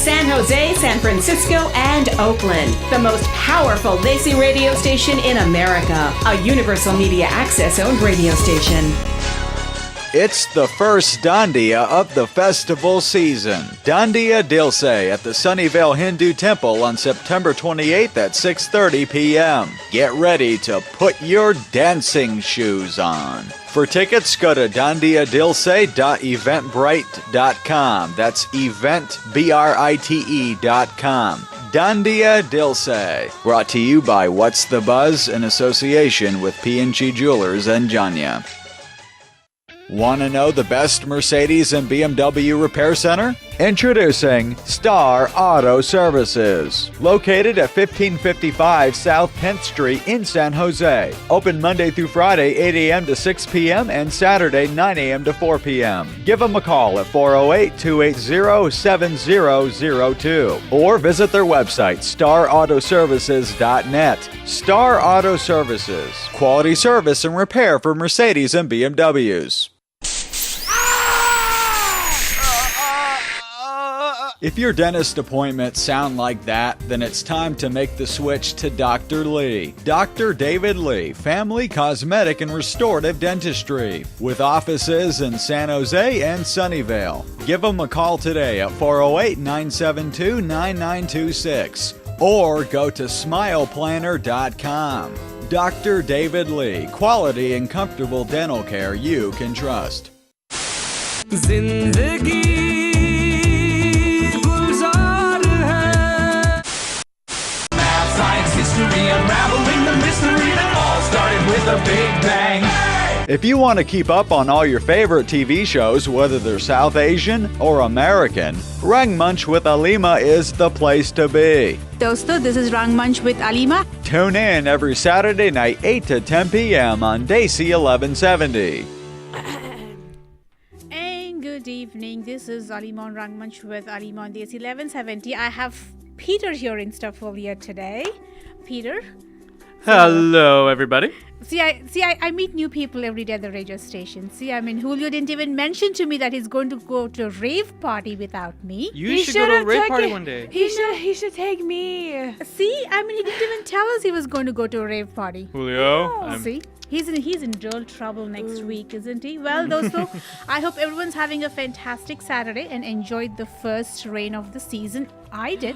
San Jose, San Francisco, and Oakland. The most powerful Desi radio station in America. A Universal Media Access-owned radio station. It's the first Dandiya of the festival season. Dandiya Dilse at the Sunnyvale Hindu Temple on September 28th at 6:30 p.m. Get ready to put your dancing shoes on. For tickets, go to dandiyadilse.eventbrite.com. That's eventbrite.com. Dandiya Dilse. Brought to you by What's the Buzz in association with P&G Jewelers and Janya. Want to know the best Mercedes and BMW repair center? Introducing Star Auto Services. Located at 1555 South 10th Street in San Jose. Open Monday through Friday, 8 a.m. to 6 p.m. and Saturday, 9 a.m. to 4 p.m. Give them a call at 408-280-7002 or visit their website, starautoservices.net. Star Auto Services. Quality service and repair for Mercedes and BMWs. If your dentist appointments sound like that, then it's time to make the switch to Dr. Lee. Dr. David Lee, Family Cosmetic and Restorative Dentistry, with offices in San Jose and Sunnyvale. Give them a call today at 408-972-9926 or go to smileplanner.com. Dr. David Lee, quality and comfortable dental care you can trust. Unraveling the mystery that all started with a big bang. If you want to keep up on all your favorite TV shows, whether they're South Asian or American, Rangmunch with Alima is the place to be. Dosto, this is Rangmunch with Alima. Tune in every Saturday night, 8 to 10 p.m. on Desi 1170. And good evening. This is Alima on Rangmunch with Alima on Desi 1170. I have Peter here in Staffolia today. Peter. Hello, everybody. I meet new people every day at the radio station. Julio didn't even mention to me that he's going to go to a rave party without me. You should go to a rave party one day. He should take me. He didn't even tell us he was going to go to a rave party. Julio. He's in real trouble next week, isn't he? Well, Dosto, I hope everyone's having a fantastic Saturday and enjoyed the first rain of the season. I did.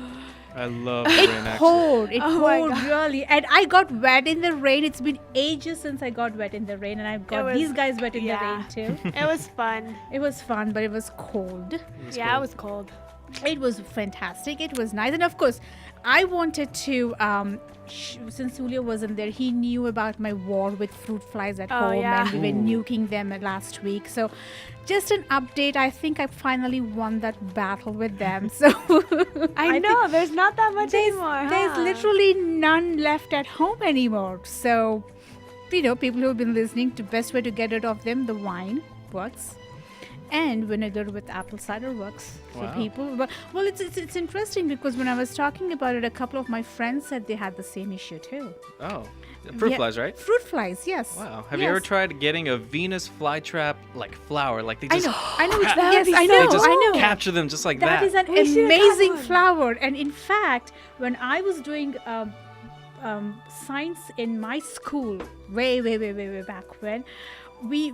I love the rain, actually. It poured really. And I got wet in the rain. It's been ages since I got wet in the rain. And I've got these guys wet in the rain too. It was fun. It was fun, but it was cold. It was cold. It was fantastic. It was nice. And of course, I wanted to, since Julio wasn't there, he knew about my war with fruit flies at home. And we were nuking them last week. So just an update. I think I finally won that battle with them. So I know there's not that much anymore. There's literally none left at home anymore. So, people who have been listening, the best way to get rid of them, the wine works. And vinegar with apple cider works for people. But, it's interesting because when I was talking about it, a couple of my friends said they had the same issue too. Oh, fruit flies, right? Fruit flies, yes. Wow. Have you ever tried getting a Venus flytrap flower? Like they just I know. They just capture them just like that. That is an amazing flower. And in fact, when I was doing science in my school, way back when, we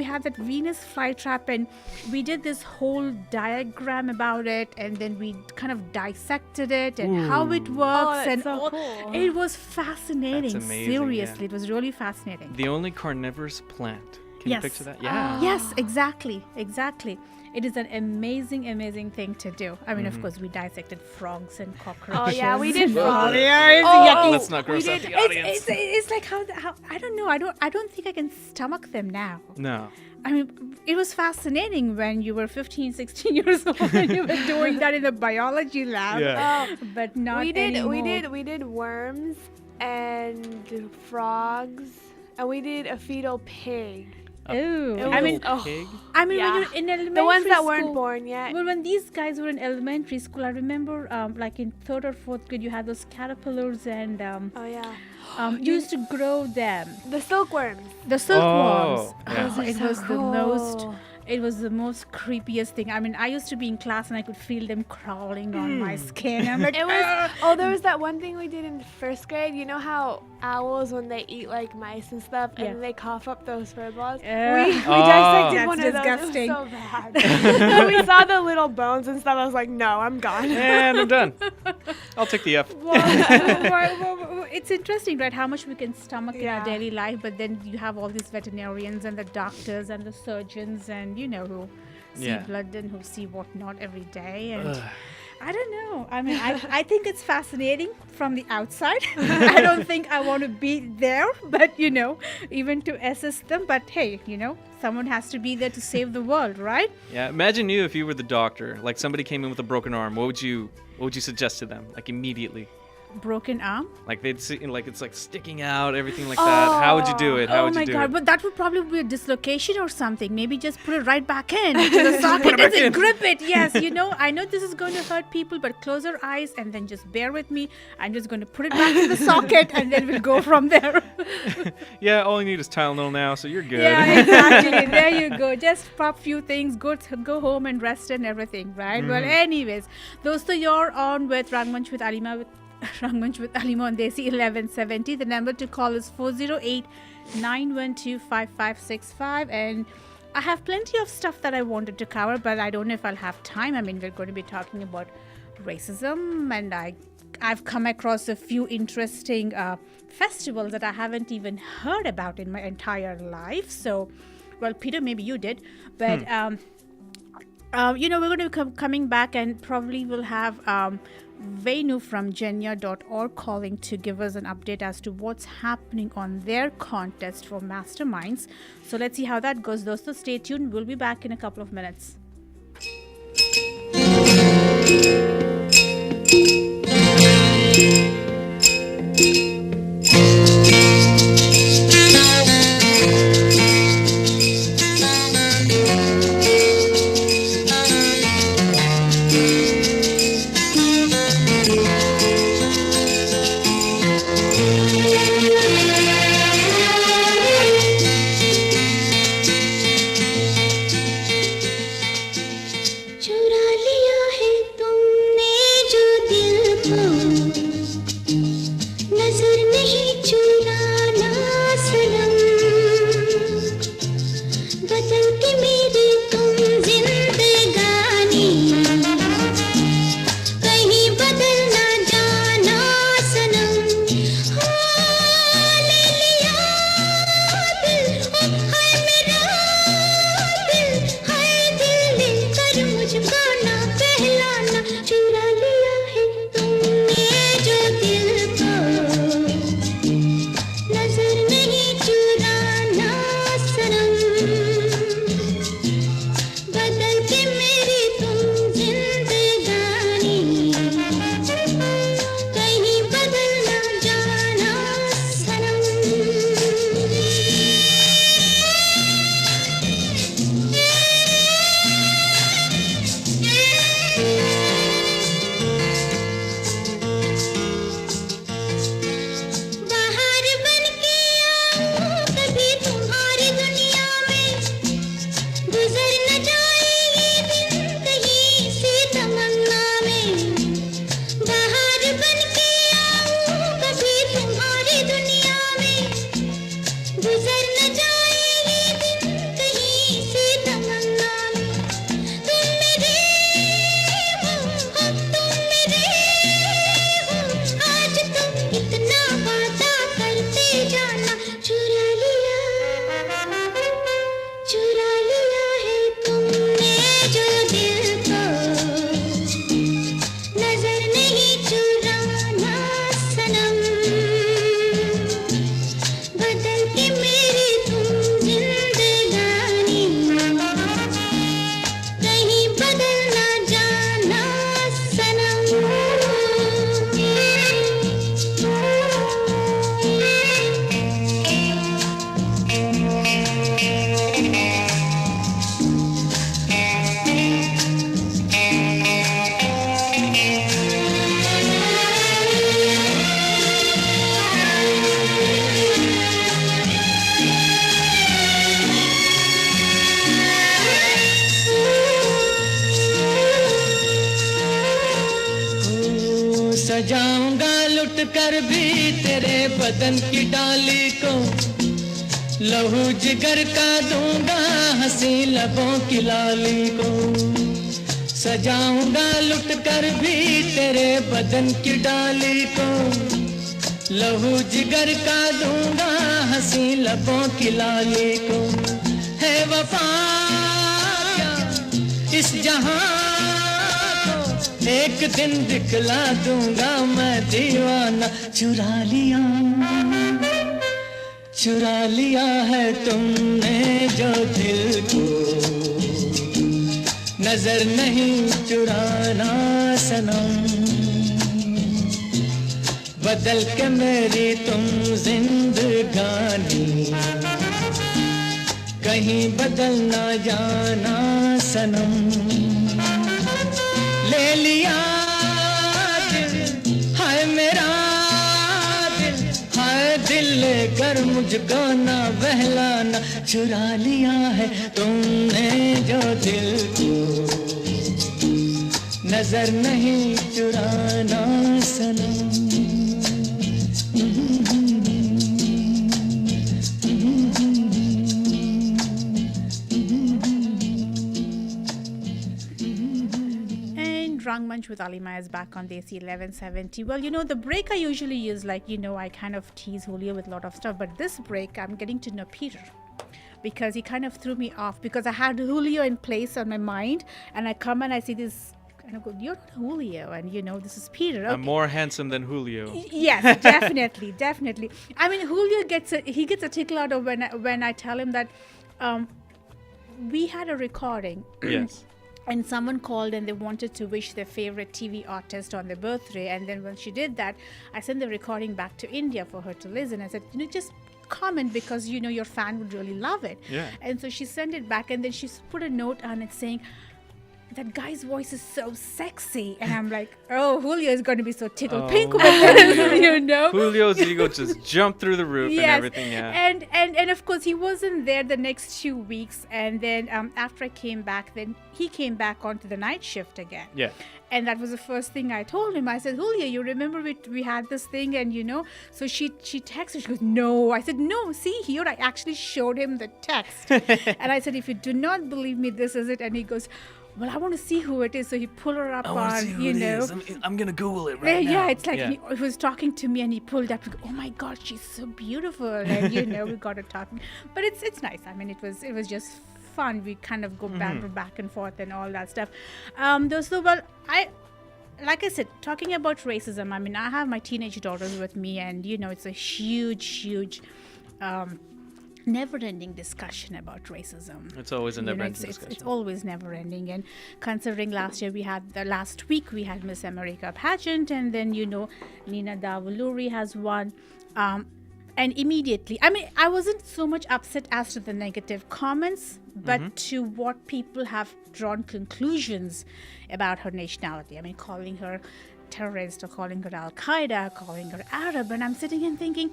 had that Venus flytrap, and we did this whole diagram about it, and then we kind of dissected it and how it works. Cool. It was fascinating. That's amazing, Seriously, it was really fascinating. The only carnivorous plant. Can you picture that? Yeah. Yes, exactly. It is an amazing thing to do. Of course, we dissected frogs and cockroaches. Oh yeah, we did frogs. Let's not gross out the audience. It's like how I don't know. I don't think I can stomach them now. No. It was fascinating when you were 15, 16 years old and you were doing that in the biology lab. Yeah. But not anymore. We did worms and frogs, and we did a fetal pig. Ooh. Pig? When you're in elementary the ones that school, weren't born yet. Well, when these guys were in elementary school, I remember like in 3rd or 4th grade, you had those caterpillars and you used to grow them. The silkworms. The silkworms. Yeah. It was the most It was the most creepiest thing. I mean, I used to be in class and I could feel them crawling on my skin. I'm like, It was. Oh, there was that one thing we did in first grade. You know how owls, when they eat like mice and stuff, Yeah. and they cough up those fur balls. We Oh. dissected That's one disgusting. of those. It was so bad. We saw the little bones and stuff. I was like, no, I'm gone. And I'm done. I'll take the F. Well, it's interesting, right? How much we can stomach in our Yeah. daily life, but then you have all these veterinarians and the doctors and the surgeons and who see Yeah. blood and who see whatnot every day. And I don't know. I mean, I think it's fascinating from the outside. I don't think I want to be there, but even to assist them. But hey, someone has to be there to save the world, right? Yeah, imagine you if you were the doctor. Like somebody came in with a broken arm. What would you suggest to them? Like immediately. Broken arm. Like they'd see, like it's like sticking out, everything like that. How would you do it? How Oh would my you do God! it? But that would probably be a dislocation or something. Maybe just put it right back in to the socket back and in. grip it. Yes, I know this is going to hurt people, but close your eyes and then just bear with me. I'm just going to put it back to the socket and then we'll go from there. Yeah, all you need is Tylenol now, so you're good. Yeah, exactly. There you go. Just pop few things, go home and rest and everything, right? Well, anyways, dosto, you're on with Rangmunch with Alima on Desi 1170. The number to call is 408-912-5565. And I have plenty of stuff that I wanted to cover, but I don't know if I'll have time. I mean, we're going to be talking about racism, and I've come across a few interesting festivals that I haven't even heard about in my entire life. So, well, Peter, maybe you did, but we're going to be coming back, and probably we'll have Venu from Genya.org calling to give us an update as to what's happening on their contest for masterminds. So let's see how that goes. Dosto, stay tuned. We'll be back in a couple of minutes. चुरा लिया है तुमने जो दिल को, नजर नहीं चुराना सनम, बदलती मेरी तुम जिंदगानी, कहीं बदल ना जाना सनम। हाँ, ले लिया दिल, ओ हाय मेरा दिल, हाय दिल लेकर मुझको ना पहलाना, चुरा लिया है तुमने जो दिल को, नजर नहीं चुराना सनम, बदल के मेरी तुम जिंदगानी, कहीं बदल ना जाना सनम। सजाऊंगा लुट कर भी तेरे बदन की डाली को लहू जिगर का दूंगा हंसी लबों की लाली को सजाऊंगा लुट कर भी तेरे बदन की डाली को लहू जिगर का दूंगा हंसी लबों की लाली को है वफा क्या इस जहां को एक दिन दिखला दूंगा मैं दीवाना चुरा लिया है तुमने जो दिल को नजर नहीं चुराना सनम बदल के मेरी तुम जिंदगानी कहीं बदल ना जाना सनम ले लिया दिल हाय मेरा दिल हाय दिल लेकर मुझको ना बहलाना चुरा लिया है तुमने जो दिल को नजर नहीं चुराना सनम Rangmunch with Alima is back on Desi 1170. Well, you know, the break I usually use, like, you know, I kind of tease Julio with a lot of stuff. But this break, I'm getting to know Peter. Because he kind of threw me off. Because I had Julio in place on my mind. And I come and I see this, and I go, you're not Julio. And, you know, this is Peter. Okay. I'm more handsome than Julio. Yes, definitely, definitely. I mean, Julio gets a tickle out of when I tell him that we had a recording. Yes. And someone called and they wanted to wish their favorite TV artist on their birthday. And then when she did that, I sent the recording back to India for her to listen. I said, you know, just comment because, you know, your fan would really love it. Yeah. And so she sent it back and then she put a note on it saying, that guy's voice is so sexy. And I'm like, oh, Julio is going to be so tickled pink with this, you know. Julio's ego just jumped through the roof and everything, yeah. And of course, he wasn't there the next 2 weeks. And then after I came back, then he came back onto the night shift again. Yeah. And that was the first thing I told him. I said, Julio, you remember we had this thing and, you know. So she texted, she goes, no. I said, no, see here, I actually showed him the text. And I said, if you do not believe me, this is it. And he goes, well, I want to see who it is. So he pulled her up on, you know. I'm going to Google it right now. Yeah, it's like he was talking to me and he pulled up. Oh my God, she's so beautiful. And, you know, we got her talking. But it's nice. I mean, it was just fun. We kind of go back and forth and all that stuff. Like I said, talking about racism, I mean, I have my teenage daughters with me and, you know, it's a huge never-ending discussion about racism. It's always a never-ending discussion. It's always never-ending. And considering last week we had Miss America pageant, and then, you know, Nina Davuluri has won. And immediately, I mean, I wasn't so much upset as to the negative comments, but to what people have drawn conclusions about her nationality. I mean, calling her terrorist or calling her Al-Qaeda, calling her Arab. And I'm sitting and thinking,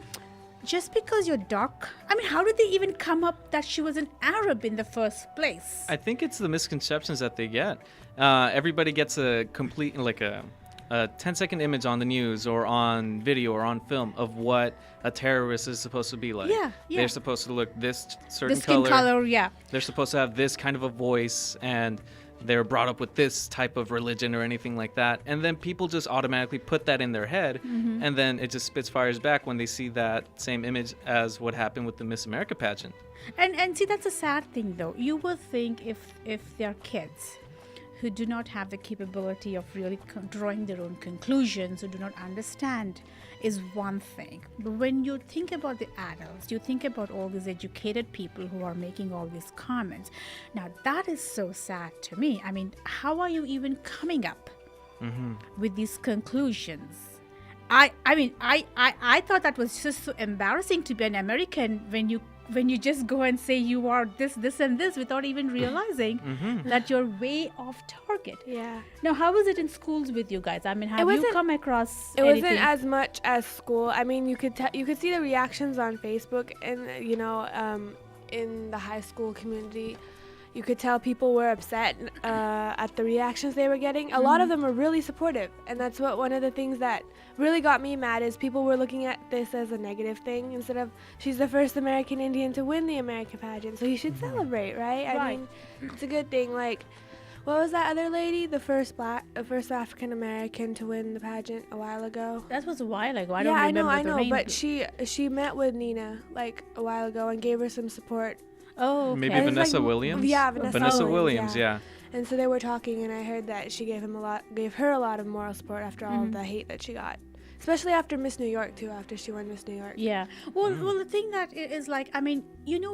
just because you're dark, I mean, how did they even come up that she was an Arab in the first place? I think it's the misconceptions that they get. Everybody gets a complete, like a 10-second image on the news or on video or on film of what a terrorist is supposed to be like. Yeah. They're supposed to look this certain the skin color, yeah. They're supposed to have this kind of a voice, and they're brought up with this type of religion or anything like that. And then people just automatically put that in their head, and then it just spits fires back when they see that same image as what happened with the Miss America pageant. And see, that's a sad thing, though. You would think if they're kids who do not have the capability of really drawing their own conclusions, who do not understand, is one thing. But when you think about the adults, you think about all these educated people who are making all these comments. Now, that is so sad to me. I mean, how are you even coming up with these conclusions? I mean, I thought that was just so embarrassing to be an American when you just go and say you are this and this without even realizing that you're way off target. Yeah. Now, how was it in schools with you guys? I mean, have you come across It anything? wasn't as much as school. I mean, you could see the reactions on Facebook and, you know, in the high school community. you could tell people were upset at the reactions they were getting. A lot of them were really supportive, and that's what one of the things that really got me mad is people were looking at this as a negative thing instead of she's the first American Indian to win the America pageant, so you should celebrate, right? I mean, it's a good thing. Like, what was that other lady? The first African American to win the pageant a while ago. That was a while ago. I Yeah, don't remember I the know, name. but she met with Nina like a while ago and gave her some support. Oh, okay. Maybe And it's Vanessa like- Williams? Yeah, Vanessa Vanessa Williams, Williams, yeah. And so they were talking, and I heard that she gave her a lot of moral support after all of the hate that she got, especially after Miss New York too. After she won Miss New York. Yeah. Well, the thing that is like, I mean,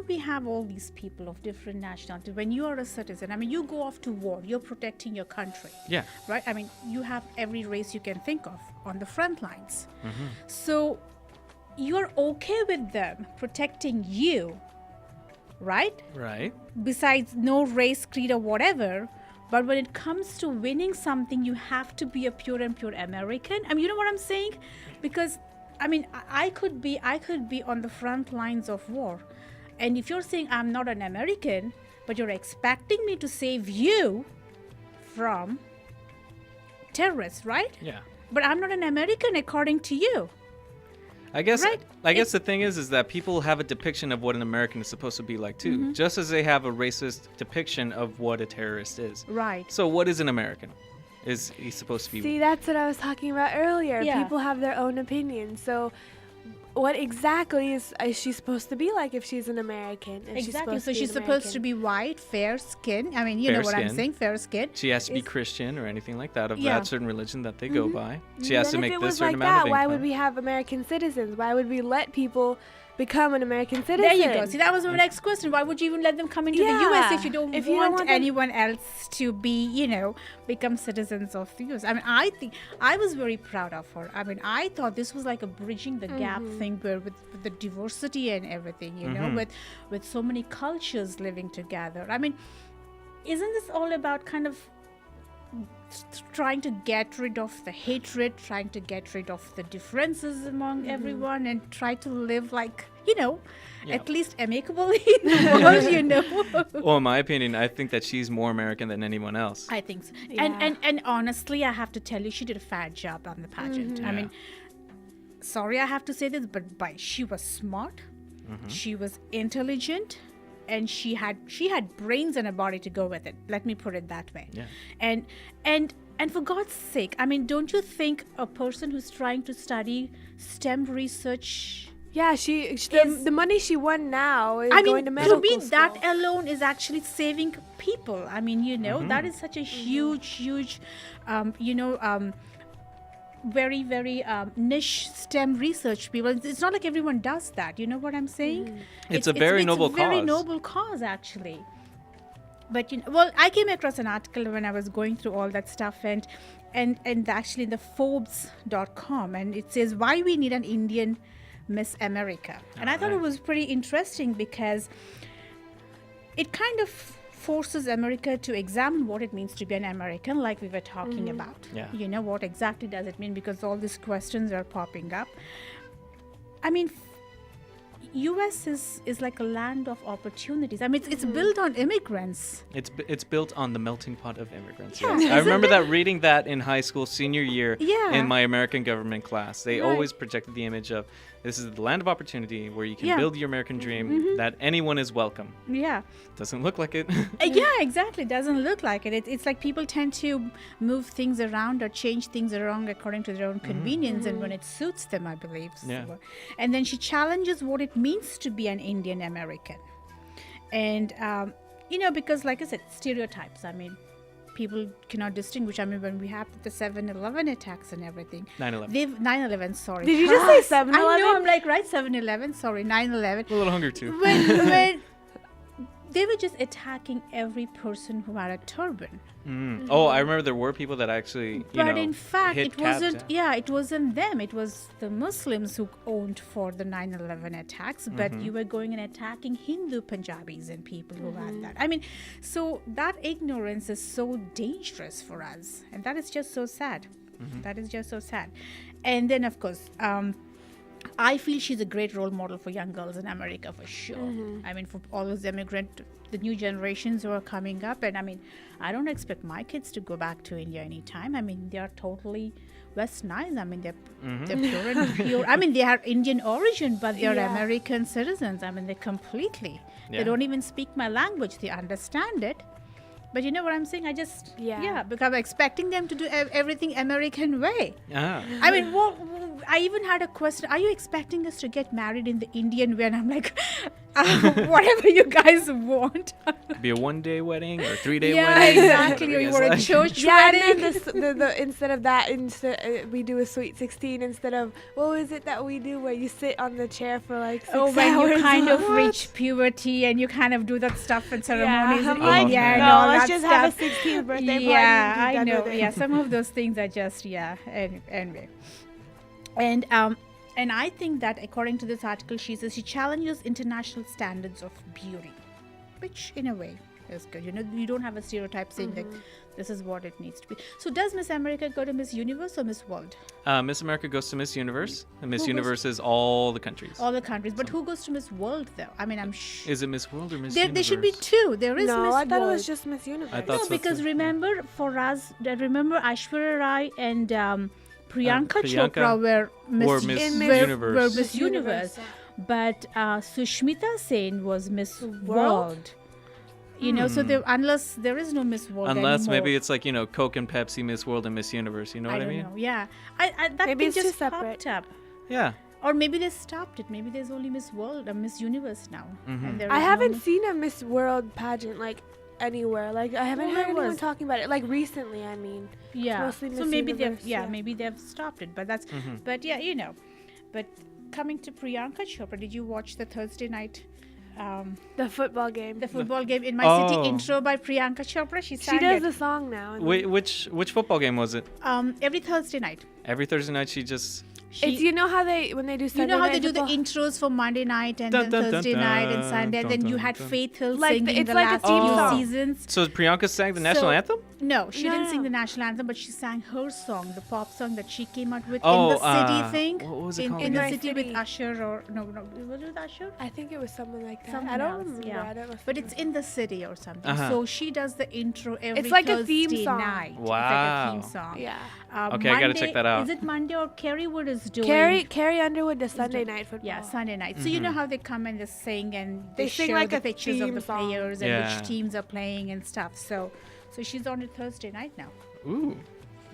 we have all these people of different nationalities. When you are a citizen, I mean, you go off to war, you're protecting your country. Yeah. Right? I mean, you have every race you can think of on the front lines. So you're okay with them protecting you, right? Right. Besides no race, creed, or whatever. But when it comes to winning something, you have to be a pure and pure American. I mean, you know what I'm saying? Because, I mean, I could be on the front lines of war. And if you're saying I'm not an American, but you're expecting me to save you from terrorists, right? Yeah. But I'm not an American according to you. I guess Right. I guess the thing is that people have a depiction of what an American is supposed to be like too, just as they have a racist depiction of what a terrorist is. Right. So what is an American? Is he supposed to be? See, that's what I was talking about earlier. Yeah. People have their own opinions. So, what exactly is she supposed to be like if she's an American? And Exactly. So be she's an supposed to American? be white, fair skin. I mean, you Fair know what I'm skin. saying, fair skin. She has to be Is- Christian or anything like that of Yeah. that certain religion that they go by. She has to Then make if it this was certain like amount that, of why income. would we have American citizens? Why would we let people become an American citizen? There you go. See, that was my next question. Why would you even let them come into the US if you don't want them- anyone else to be, become citizens of the US? I mean, I think I was very proud of her. I mean, I thought this was like a bridging the gap thing where with the diversity and everything, with so many cultures living together. I mean, isn't this all about kind of trying to get rid of the hatred, trying to get rid of the differences among everyone, and try to live like, at least amicably in the world, Well, in my opinion, I think that she's more American than anyone else. I think so. Yeah. And honestly, I have to tell you, she did a fat job on the pageant. I mean, sorry I have to say this, but she was smart, she was intelligent, and she had brains and a body to go with it. Let me put it that way. Yeah. And for God's sake, I mean, don't you think a person who's trying to study STEM research, Yeah, the money she won now is going to medical to be school. that alone is actually saving people. I mean, that is such a huge, very, very niche STEM research people. It's not like everyone does that. You know what I'm saying? It's a very noble It's a very cause. noble cause, actually. But well, I came across an article when I was going through all that stuff, and actually the Forbes.com, and it says why we need an Indian Miss America, and I thought it was pretty interesting because it kind of forces America to examine what it means to be an American, like we were talking about. Yeah. What exactly does it mean? Because all these questions are popping up. I mean, US is like a land of opportunities. I mean, it's built on immigrants. It's built on the melting pot of immigrants. Yeah, Yes. I isn't remember it? that reading that in high school senior year Yeah. in my American government class. They Right. always projected the image of this is the land of opportunity where you can Yeah. build your American dream, that anyone is welcome. Yeah. Doesn't look like it. Yeah, exactly. Doesn't look like it. It's like people tend to move things around or change things around according to their own convenience and when it suits them, I believe. Yeah. So, and then she challenges what it means to be an Indian American. And, because like I said, stereotypes. I mean, people cannot distinguish. I mean, when we have the 7/11 attacks and everything. 9/11. 9/11, sorry. Did you just say 7/11? I know, I'm like, right, 7/11, sorry, 9/11. A little hungry too. when they were just attacking every person who had a turban. Oh, I remember there were people that actually, But in fact, hit it wasn't. cabs. Yeah, it wasn't them. It was the Muslims who owned for the 9/11 attacks. But you were going and attacking Hindu Punjabis and people who had that. I mean, so that ignorance is so dangerous for us, and that is just so sad. That is just so sad. And then, of course, I feel she's a great role model for young girls in America for sure. I mean, for all those the new generations who are coming up. And I mean, I don't expect my kids to go back to India anytime. I mean, they are totally westernized. I mean, they're pure and pure. I mean, they are Indian origin, but they are American citizens. I mean, they completely. They don't even speak my language. They understand it. But you know what I'm saying? I just, because I'm expecting them to do everything American way. I mean, I even had a question. Are you expecting us to get married in the Indian way? And I'm like, whatever you guys want. Be a 1-day wedding or a 3-day wedding. Yeah, exactly. Or you want a church wedding. And then the instead of that, we do a sweet 16 instead of, what was it that we do where you sit on the chair for like 6 hours? When you kind of reach puberty and you kind of do that stuff and ceremonies. I'm like, no, let's just have a 16th birthday party. Yeah, I know. Yeah, some of those things are just, anyway. And I think that according to this article, she says she challenges international standards of beauty, which in a way is good. You know, you don't have a stereotype saying like this is what it needs to be. So does Miss America go to Miss Universe or Miss World? Miss America goes to Miss Universe, and Miss Universe is all the countries. All the countries. But who goes to Miss World though? I mean, I'm sure. Is it Miss World or Miss Universe? There should be two. There is Miss World. No, I thought it was just Miss Universe. I thought No, because remember for us, remember Aishwarya Rai and Priyanka Chopra were Miss Universe. But Sushmita Sen was Miss World. You know, so unless there is no Miss World unless anymore. Maybe it's like, you know, Coke and Pepsi, Miss World and Miss Universe. You know what I mean? I don't know. Yeah, that Maybe thing it's just just separate. popped up. Yeah. Or maybe they stopped it. Maybe there's only Miss World or Miss Universe now. And there I is haven't no seen a Miss World pageant like anywhere. Like I haven't Well, heard there anyone was. talking about it. Like recently, I mean. Yeah. Mostly So Miss maybe Universe, maybe they've stopped it. But that's but yeah, you know. But coming to Priyanka Chopra, did you watch the Thursday night The football game. the football game in my city intro by Priyanka Chopra? She sang She does it. the song now. and Wait, which football game was it? Every Thursday night. Every Thursday night she just... It's, you know how when they do Sunday You know how night they do the football? intros for Monday night and Dun, then dun, dun, Thursday night and dun, Sunday, and dun, then you dun, had dun. Faith Hill Like singing it's the like a last theme few song. seasons. So Priyanka sang the national anthem? No, she No, didn't no. sing the national anthem, but she sang her song, the pop song that she came out with Oh, in the city thing. what was it called in the again? city My with City. Usher or no, was it with Usher? I think it was someone like that. Someone I don't else, remember. yeah. I don't know. But it's in the city or something. Uh-huh. So she does the intro every It's like a Thursday theme song. night. Wow. It's like a theme song. Yeah. Okay, I gotta check that out. Is it Monday or Kerry Wood is doing? Carrie Underwood does Sunday night football. Yeah, Sunday night. So you know how they come and they sing and They they sing show like the a pictures of theme the song. players and Yeah. which teams are playing and stuff. So she's on it Thursday night now. Ooh,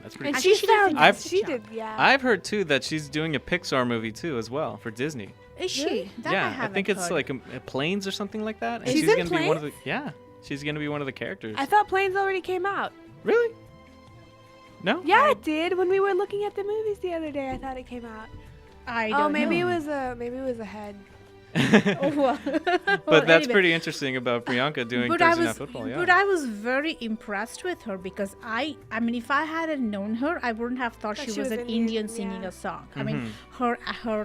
that's pretty And cool. she Actually, she does a sounds. nice She job. did. Yeah. I've heard too that she's doing a Pixar movie too as well for Disney. Is she? Really? That I think haven't it's heard. like a planes or something like that. And She's she's in gonna be one of the Planes? she's gonna be one of the characters. I thought Planes already came out. Really? No? Yeah, it did. When we were looking at the movies the other day, I thought it came out. I don't Oh, maybe know. it was ahead. Oh, well. But that's anyway. pretty interesting about Priyanka doing But Thursday Night Football. Yeah. but I was very impressed with her because I mean, if I hadn't known her, I wouldn't have thought she was an Indian singing yeah. a song. I mean, her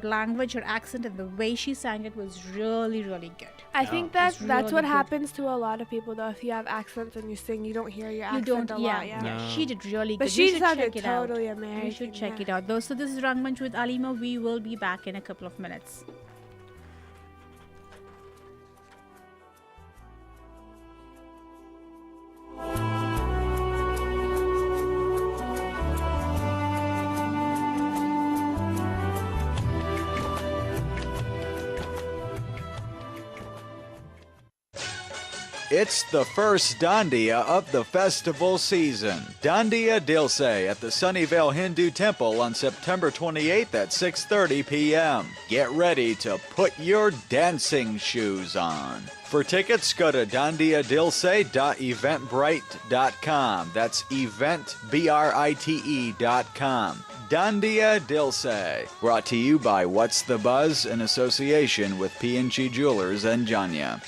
language, her accent, and the way she sang it was really, really good. I think It's that's really what good. happens to a lot of people though. If you have accents and you sing, you don't hear your You accent don't, a yeah, lot. Yeah. No. She did really But good. she You should sounded check it out. totally American. You should check yeah. it out. Though, so this is Rangmunch with Alima. We will be back in a couple of minutes. It's the first Dandiya of the festival season. Dandiya Dilse at the Sunnyvale Hindu Temple on September 28th at 6:30 p.m. Get ready to put your dancing shoes on. For tickets, go to dandiyadilse.eventbrite.com. That's eventbrite.com. Dandiya Dilse, brought to you by What's the Buzz in association with P&G Jewelers and Janya.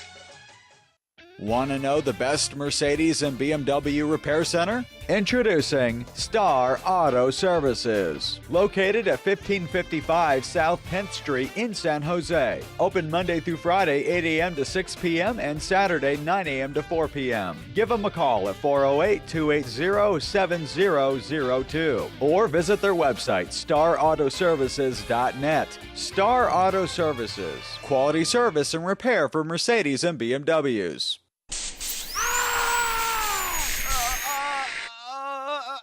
Want to know the best Mercedes and BMW repair center? Introducing Star Auto Services, located at 1555 South 10th Street in San Jose. Open Monday through Friday, 8 a.m. to 6 p.m. and Saturday, 9 a.m. to 4 p.m. Give them a call at 408-280-7002 or visit their website, starautoservices.net. Star Auto Services, quality service and repair for Mercedes and BMWs.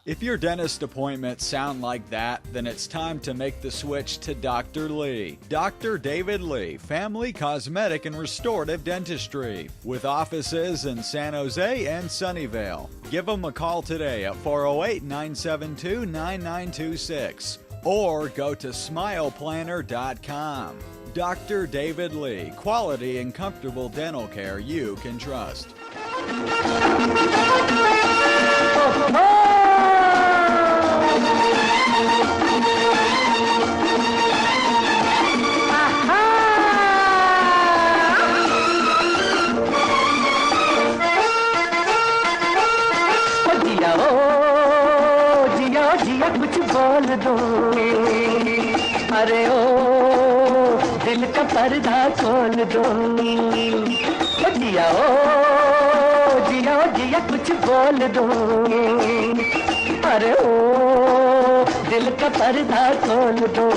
If your dentist appointments sound like that, then it's time to make the switch to Dr. Lee. Dr. David Lee, Family Cosmetic and Restorative Dentistry, with offices in San Jose and Sunnyvale. Give them a call today at 408-972-9926 or go to smileplanner.com. Dr. David Lee, quality and comfortable dental care you can trust. जिया कुछ बोल दो अरे ओ दिल का पर्दा खोल दो जिया जिया कुछ बोल दो अरे ओ दिल का पर्दा खोल दो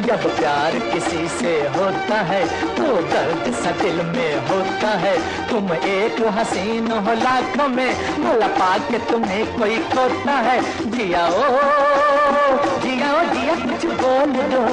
जब प्यार किसी से होता है तो दर्द सा दिल में होता है तुम एक हसीन हो लाखों में भला पाके तुम्हें कोई खोता है जिया जिया कुछ बोल दो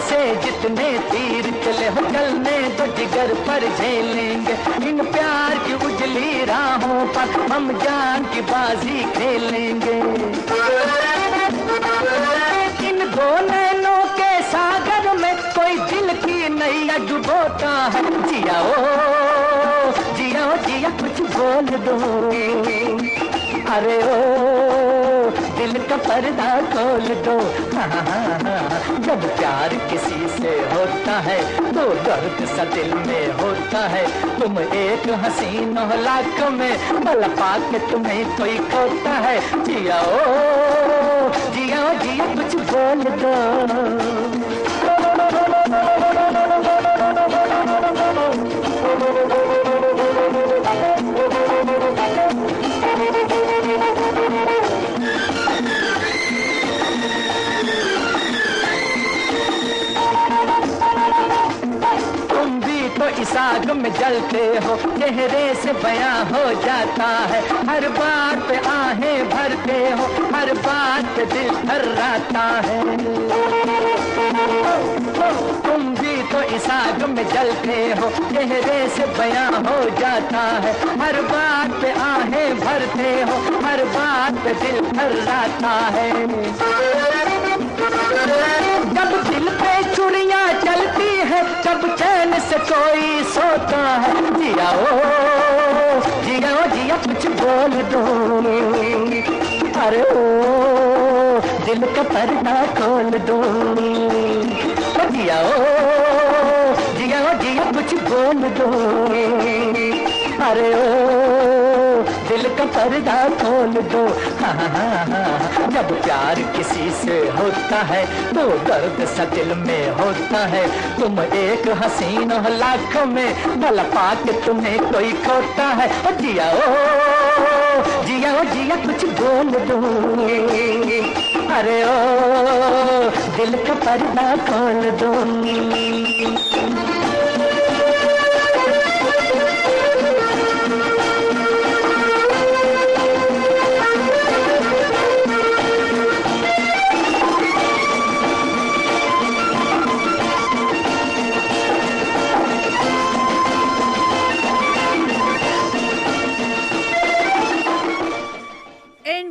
से जितने तीर चले हो चलने तो जिगर पर झेलेंगे इन प्यार की उजली राहों पर हम जान की बाजी खेलेंगे इन दो नैनों के सागर में कोई दिल की नैया डुबोता है जिया जिया कुछ बोल दो अरे ओ दिल का पर्दा खोल दो जब प्यार किसी से होता है तो दर्द सा दिल में होता है तुम एक हसीन हो लाखों में भला पाके तुम्हें कोई खोता है जिया जिया कुछ बोल दो तो इस आग में जलते हो चेहरे से बयां हो जाता है हर बात पे आहें भरते हो हर बात पे दिल थर्राता है तुम भी तो इस आग में जलते हो चेहरे से बयां हो जाता है हर बात पे आहें भरते हो हर बात पे दिल थर्राता है जब दिल पे चुड़ियां चलती है तब चैन से कोई सोता है जिया जिया कुछ बोल दो अरे ओ दिल का पर्दा खोल दो जिया जिया कुछ बोल दो अरे ओ दिल का पर्दा खोल दो जब प्यार किसी से होता है तो दर्द सा दिल में होता है तुम एक हसीन हो लाखों में भला पाके तुम्हें कोई खोता है जिया जिया कुछ बोल दो अरे ओ दिल का पर्दा खोल दो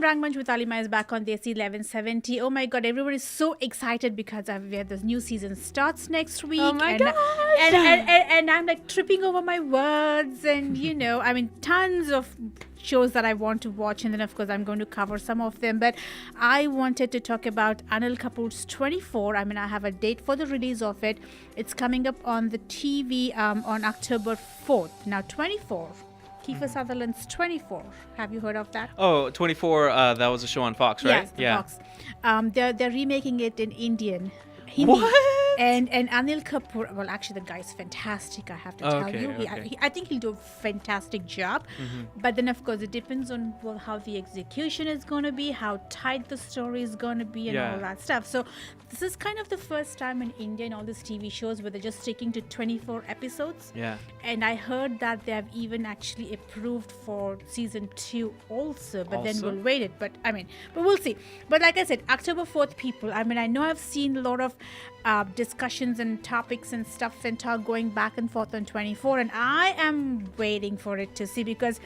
Rangmunch with Alima is back on Desi 1170. Oh my god, everyone is so excited because we have this new season starts next week. Oh my gosh. And I'm like tripping over my words, and I mean, tons of shows that I want to watch, and then of course I'm going to cover some of them. But I wanted to talk about Anil Kapoor's 24. I mean, I have a date for the release of it. It's coming up on the TV on October 4th. Now 24. Kiefer Sutherland's 24. Have you heard of that? Oh, 24, that was a show on Fox, right? Yes, Fox. They're remaking it in Indian. Hindi. What? And Anil Kapoor, well, actually, the guy's fantastic, I have to tell you. Okay. I think he'll do a fantastic job. But then, of course, it depends on how the execution is going to be, how tight the story is going to be, and all that stuff. So this is kind of the first time in India in all these TV shows where they're just sticking to 24 episodes. Yeah. And I heard that they have even actually approved for season 2 also. But then we'll wait it. But we'll see. But like I said, October 4th, people. I mean, I know I've seen a lot of discussions and topics and stuff and talk going back and forth on 24, and I am waiting for it to see, because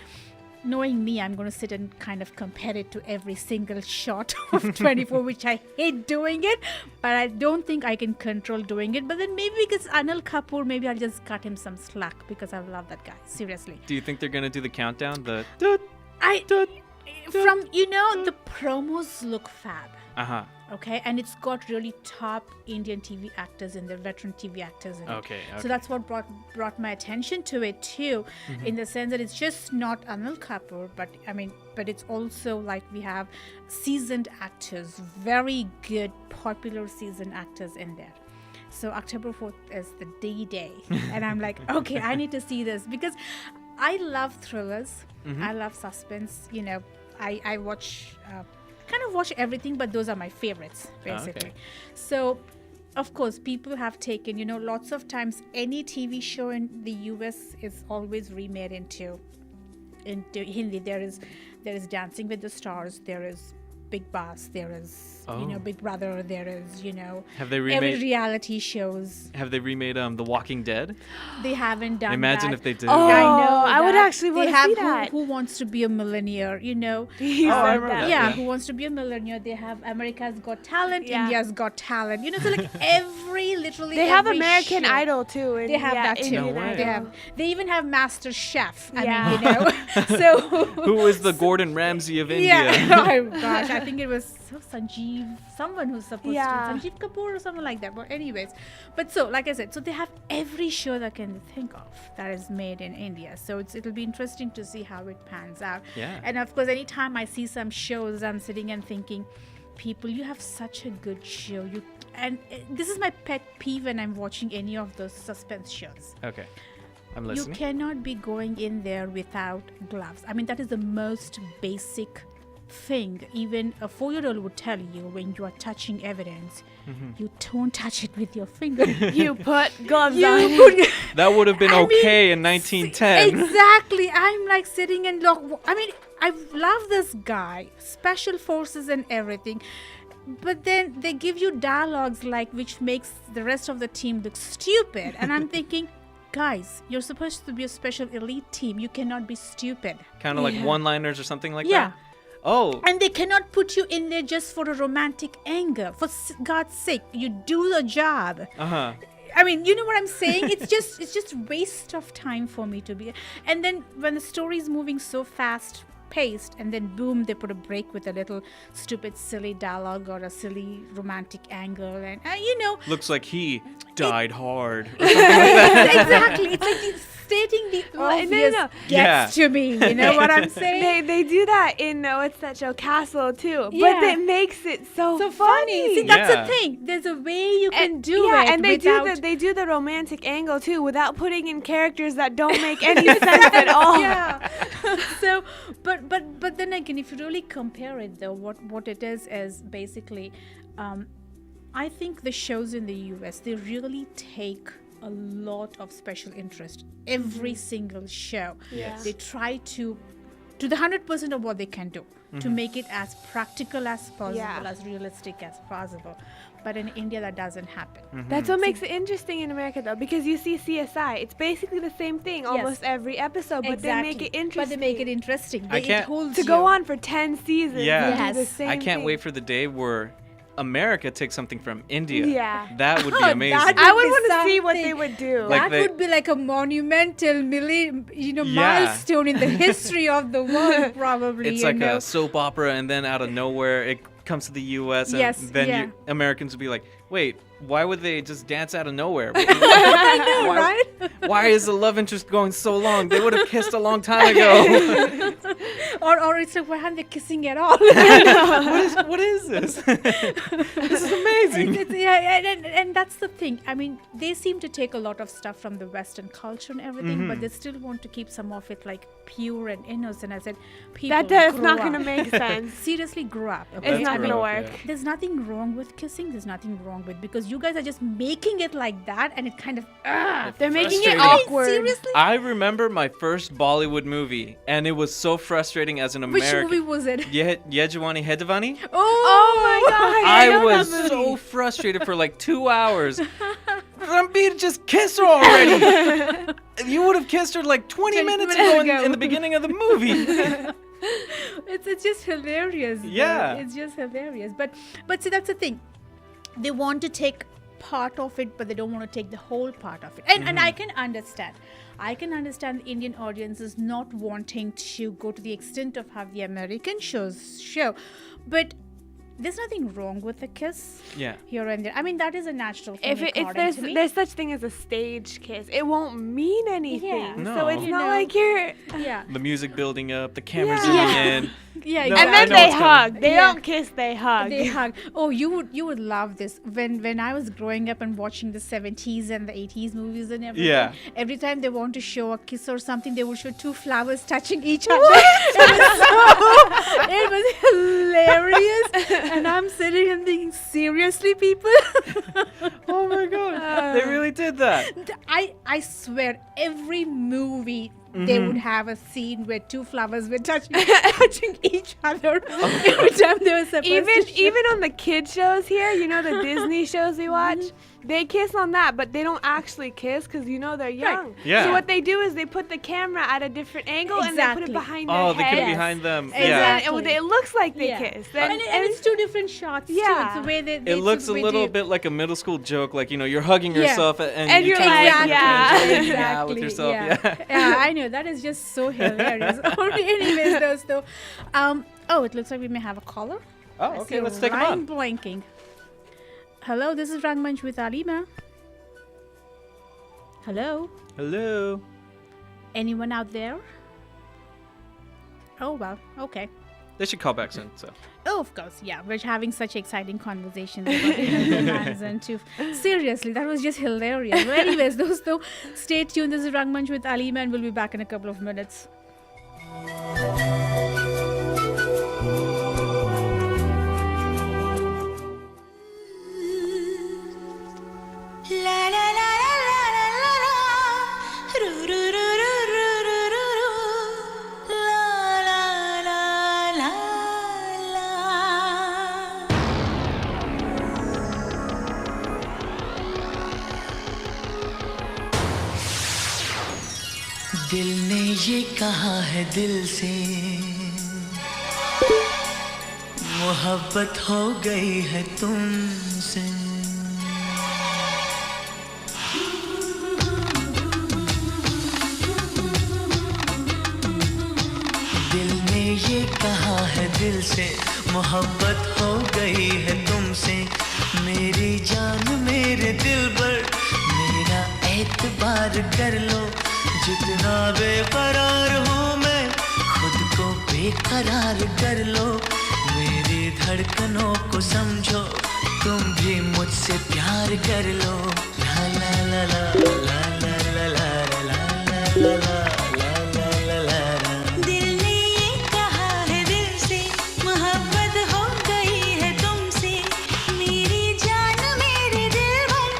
knowing me, I'm going to sit and kind of compare it to every single shot of 24, which I hate doing it, but I don't think I can control doing it. But then maybe because Anil Kapoor, maybe I'll just cut him some slack, because I love that guy, seriously. Do you think they're going to do the countdown? The the promos look fab. Uh-huh. Okay, and it's got really top Indian TV actors in there, veteran TV actors in it. Okay. So that's what brought my attention to it too, in the sense that it's just not Anil Kapoor, but it's also like we have seasoned actors, very good, popular seasoned actors in there. So October 4th is the day, and I'm like, okay, I need to see this, because I love thrillers, I love suspense. I watch. Kind of watch everything, but those are my favorites, basically. Okay. So of course people have taken, lots of times any TV show in the US is always remade into Hindi. There is Dancing with the Stars, there is Big Boss, there is Big Brother, there is Have they remade every reality shows. Have they remade The Walking Dead? They haven't done Imagine that. if they did. Oh, I know. I would that. actually want They to have see that. Who Wants to Be a Millionaire, He Oh, I said remember that. yeah, Yeah. Who Wants to Be a Millionaire. They have America's Got Talent, Yeah. India's Got Talent. So like literally They have every American show. Idol too. They have that too. No way. They even have Master Chef. Yeah. So Who is the Gordon Ramsay of India? yeah. Oh gosh, I think it was Sanjeev, someone who's supposed Yeah. to Sanjeev Kapoor or someone like that. But anyways, so like I said, so they have every show that I can think of that is made in India. So it'll be interesting to see how it pans out. Yeah. And of course, anytime I see some shows, I'm sitting and thinking, people, you have such a good show. This is my pet peeve when I'm watching any of those suspense shows. Okay. I'm You listening. cannot be going in there without gloves. I mean, that is the most basic thing. Even a 4-year-old would tell you, when you are touching evidence, you don't touch it with your finger. You put gloves You on. put- That would have been I mean, okay in 1910. Exactly. I'm like sitting and I love this guy, special forces and everything. But then they give you dialogues which makes the rest of the team look stupid. And I'm thinking, guys, you're supposed to be a special elite team. You cannot be stupid. Kind of like one-liners or something like Yeah. that? Oh. And they cannot put you in there just for a romantic angle. For God's sake, you do the job. Uh-huh. I mean, you know what I'm saying? It's just waste of time for me to be. And then when the story is moving so fast paced, and then boom, they put a break with a little stupid silly dialogue or a silly romantic angle, and Looks like he died hard. exactly. It's like stating the obvious no. gets to me. You know what I'm saying? They do that in what's that show, Castle too. Yeah. But it makes it so funny. See, that's Yeah. the thing. There's a way you can do yeah, it. and they do the romantic angle too without putting in characters that don't make any sense at all. Yeah. So, but then again, if you really compare it, though, what it is basically, I think the shows in the US, they really take a lot of special interest. Every single show, Yeah. they try to to the 100% of what they can do to make it as practical as possible, Yeah. as realistic as possible. But in India, that doesn't happen. That's what makes it interesting in America, though, because you see CSI. It's basically the same thing almost every episode, but they make it interesting. But they make it interesting. I It can't- holds to you. go on for 10 seasons. Yeah. And do the Yes. same I can't thing. wait for the day where America takes something from India. Yeah. That would be That amazing. would I would be want to see what something. they would do. Like That they- would be like a monumental, Yeah. milestone in the history of the world, probably. It's you like know? a soap opera, and then out of nowhere it comes to the U.S. and Yes, then yeah. Americans would be like, "Wait, why would they just dance out of nowhere? I know, why, right? why is the love interest going so long? They would have kissed a long time ago." Or it's like, why aren't they kissing at all? What is this? This is amazing. And that's the thing. I mean, they seem to take a lot of stuff from the Western culture and everything, but they still want to keep some of it like pure and innocent. I said, people That's grow not up. going to make sense. Seriously, grow up. It's okay? not I going mean, to work. There's nothing wrong with kissing. There's nothing wrong with, because you guys are just making it like that, and it kind of They're making it Frustrating. awkward. Seriously. I remember my first Bollywood movie, and it was so frustrating as an Which American. movie was it? Yejwani Hedvani? Oh my god. I know was that movie. so frustrated for like 2 hours. Ranbir, just kiss her already. You would have kissed her like 20 20 minutes minutes ago ago. in the beginning of the movie. It's just hilarious. though. Yeah. It's just hilarious. But see, that's the thing. They want to take part of it, but they don't want to take the whole part of it. And I can understand. I can understand the Indian audiences not wanting to go to the extent of how the American shows show. But there's nothing wrong with a kiss Yeah. here and there. I mean, that is a natural thing. If there's such thing as a stage kiss, it won't mean anything. Yeah. No. So it's You not know. like you're. yeah. The music building up, the camera Yeah. zooming Yeah. in. Yeah, No, And I then know they what's coming. hug. They Yeah. don't kiss, they hug. They hug. Oh, you would love this. When I was growing up and watching the 70s and the 80s movies and everything, Yeah. every time they want to show a kiss or something, they would show two flowers touching each other. It was hilarious. And I'm sitting and thinking, seriously, people? Oh my god. They really did that. I swear, every movie they would have a scene where two flowers were touching each other every time they were supposed to show. Even on the kid shows here, you know, the Disney shows we watch, they kiss on that, but they don't actually kiss because you know they're young. Yeah. So what they do is they put the camera at a different angle and they put Exactly. it behind Oh, their they head. put it behind them. And Yeah. then it looks like they kiss. Then, and it's two different shots too. Yeah. It's the way they It looks a little bit like a middle school joke, like, you know, you're hugging yourself and you you're kind of like, like yeah. yeah, with yourself. Yeah. Yeah, I know. That is just so hilarious. Anyways, those though. Oh, it looks like we may have a caller. Oh, I okay, see let's a take him line on. blinking. Hello, this is Rangmunch with Alima. Hello, Hello. anyone out there? Oh well, okay. They should call back soon. So. Oh, of course, yeah. We're having such exciting conversations about demands and too. Seriously, that was just hilarious. But anyways, those though, stay tuned. This is Rangmunch with Alima, and we'll be back in a couple of minutes. La la la la la la la ru ru ru ru ru ru ru ru la la la la la. दिल ने ये कहा है दिल से मोहब्बत हो गई है तुमसे दिल ने ये कहा है दिल से मोहब्बत हो गई है तुमसे मेरी जान मेरे दिल पर मेरा एतबार कर लो जितना बेकरार हूँ मैं खुद को बेकरार कर लो मेरी धड़कनों को समझो तुम भी मुझसे प्यार कर लो ला ला ला ला ला ला ला ला ला ला ला दिल ने ये कहा है दिल से मोहब्बत हो गई है तुमसे मेरी जान मेरे दिल भर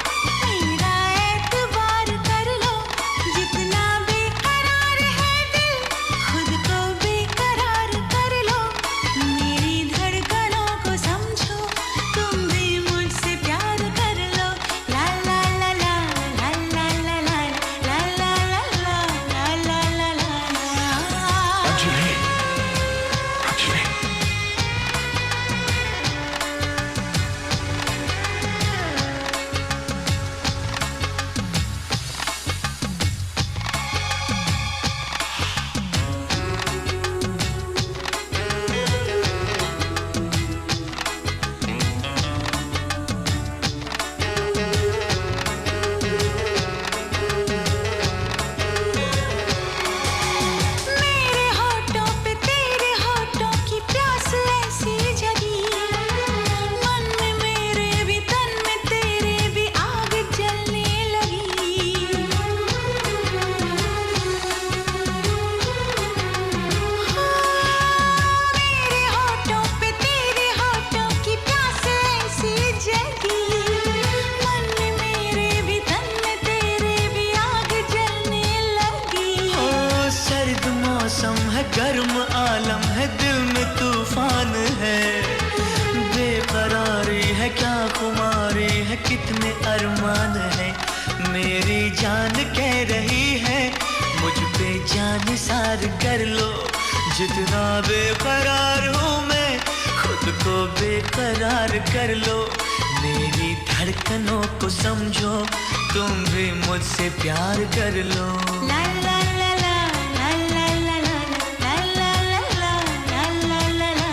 मेरा एतबार कर लो जितना बेकरार है दिल खुद को बेकरार निसार कर लो जितना बेकरार हूँ मैं खुद को बेकरार कर लो मेरी धड़कनों को समझो तुम भी मुझसे प्यार कर लो ला ला ला ला ला ला ला ला ला ला ला ला ला ला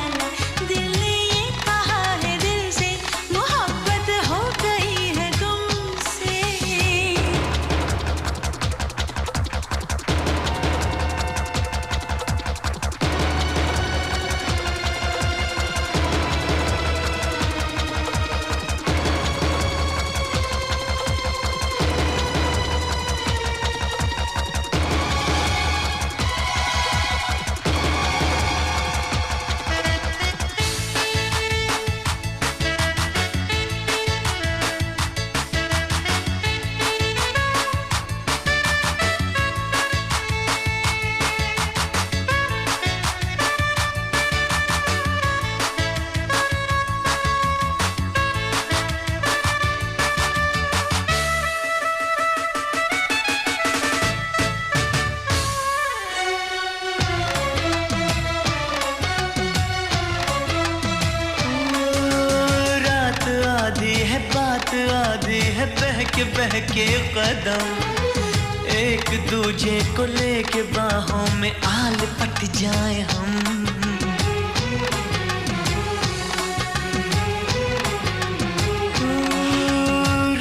दिल ने ये कहा है दिल से मोहब्बत हो गई है तुमसे बहके कदम एक दूजे को लेके बाहों में आल पट जाए हम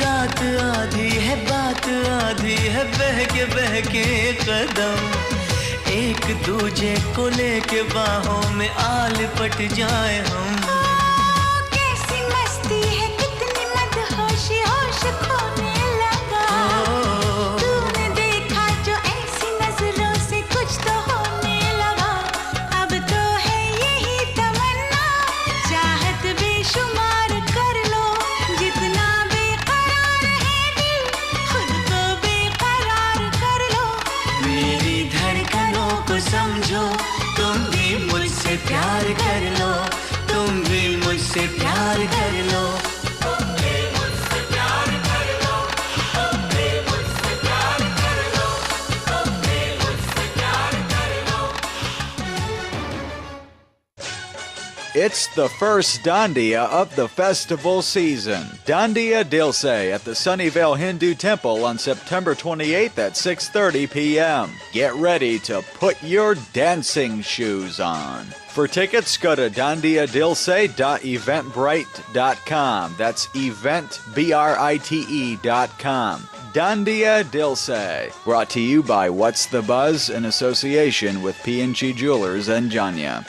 रात आधी है बात आधी है बहके कदम एक दूजे को लेके बाहों में आल पट जाए हम कैसी मस्ती है कितनी मदहोशी होश खोने लगा तूने देखा जो ऐसी नजरों से कुछ तो होने लगा अब तो है यही तमन्ना चाहत बेशुमार कर लो जितना बेकरार है दिल खुद को बेकरार कर लो मेरी धड़कनों को समझो तुम भी मुझसे प्यार कर लो तुम भी मुझसे प्यार कर लो It's the first Dandiya of the festival season. Dandiya Dilse at the Sunnyvale Hindu Temple on September 28th at 6:30 p.m. Get ready to put your dancing shoes on. For tickets, go to dandiyadilse.eventbrite.com. That's eventbrite.com. Dandiya Dilse. Brought to you by What's the Buzz in association with P&G Jewelers and Janya.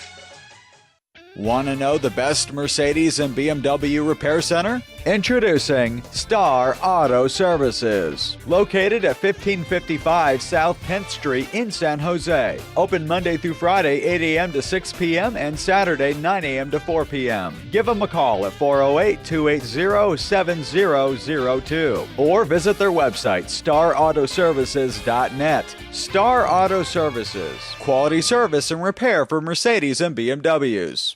Want to know the best Mercedes and BMW repair center? Introducing Star Auto Services. Located at 1555 South 10th Street in San Jose. Open Monday through Friday, 8 a.m. to 6 p.m. and Saturday, 9 a.m. to 4 p.m. Give them a call at 408-280-7002 or visit their website, starautoservices.net. Star Auto Services. Quality service and repair for Mercedes and BMWs.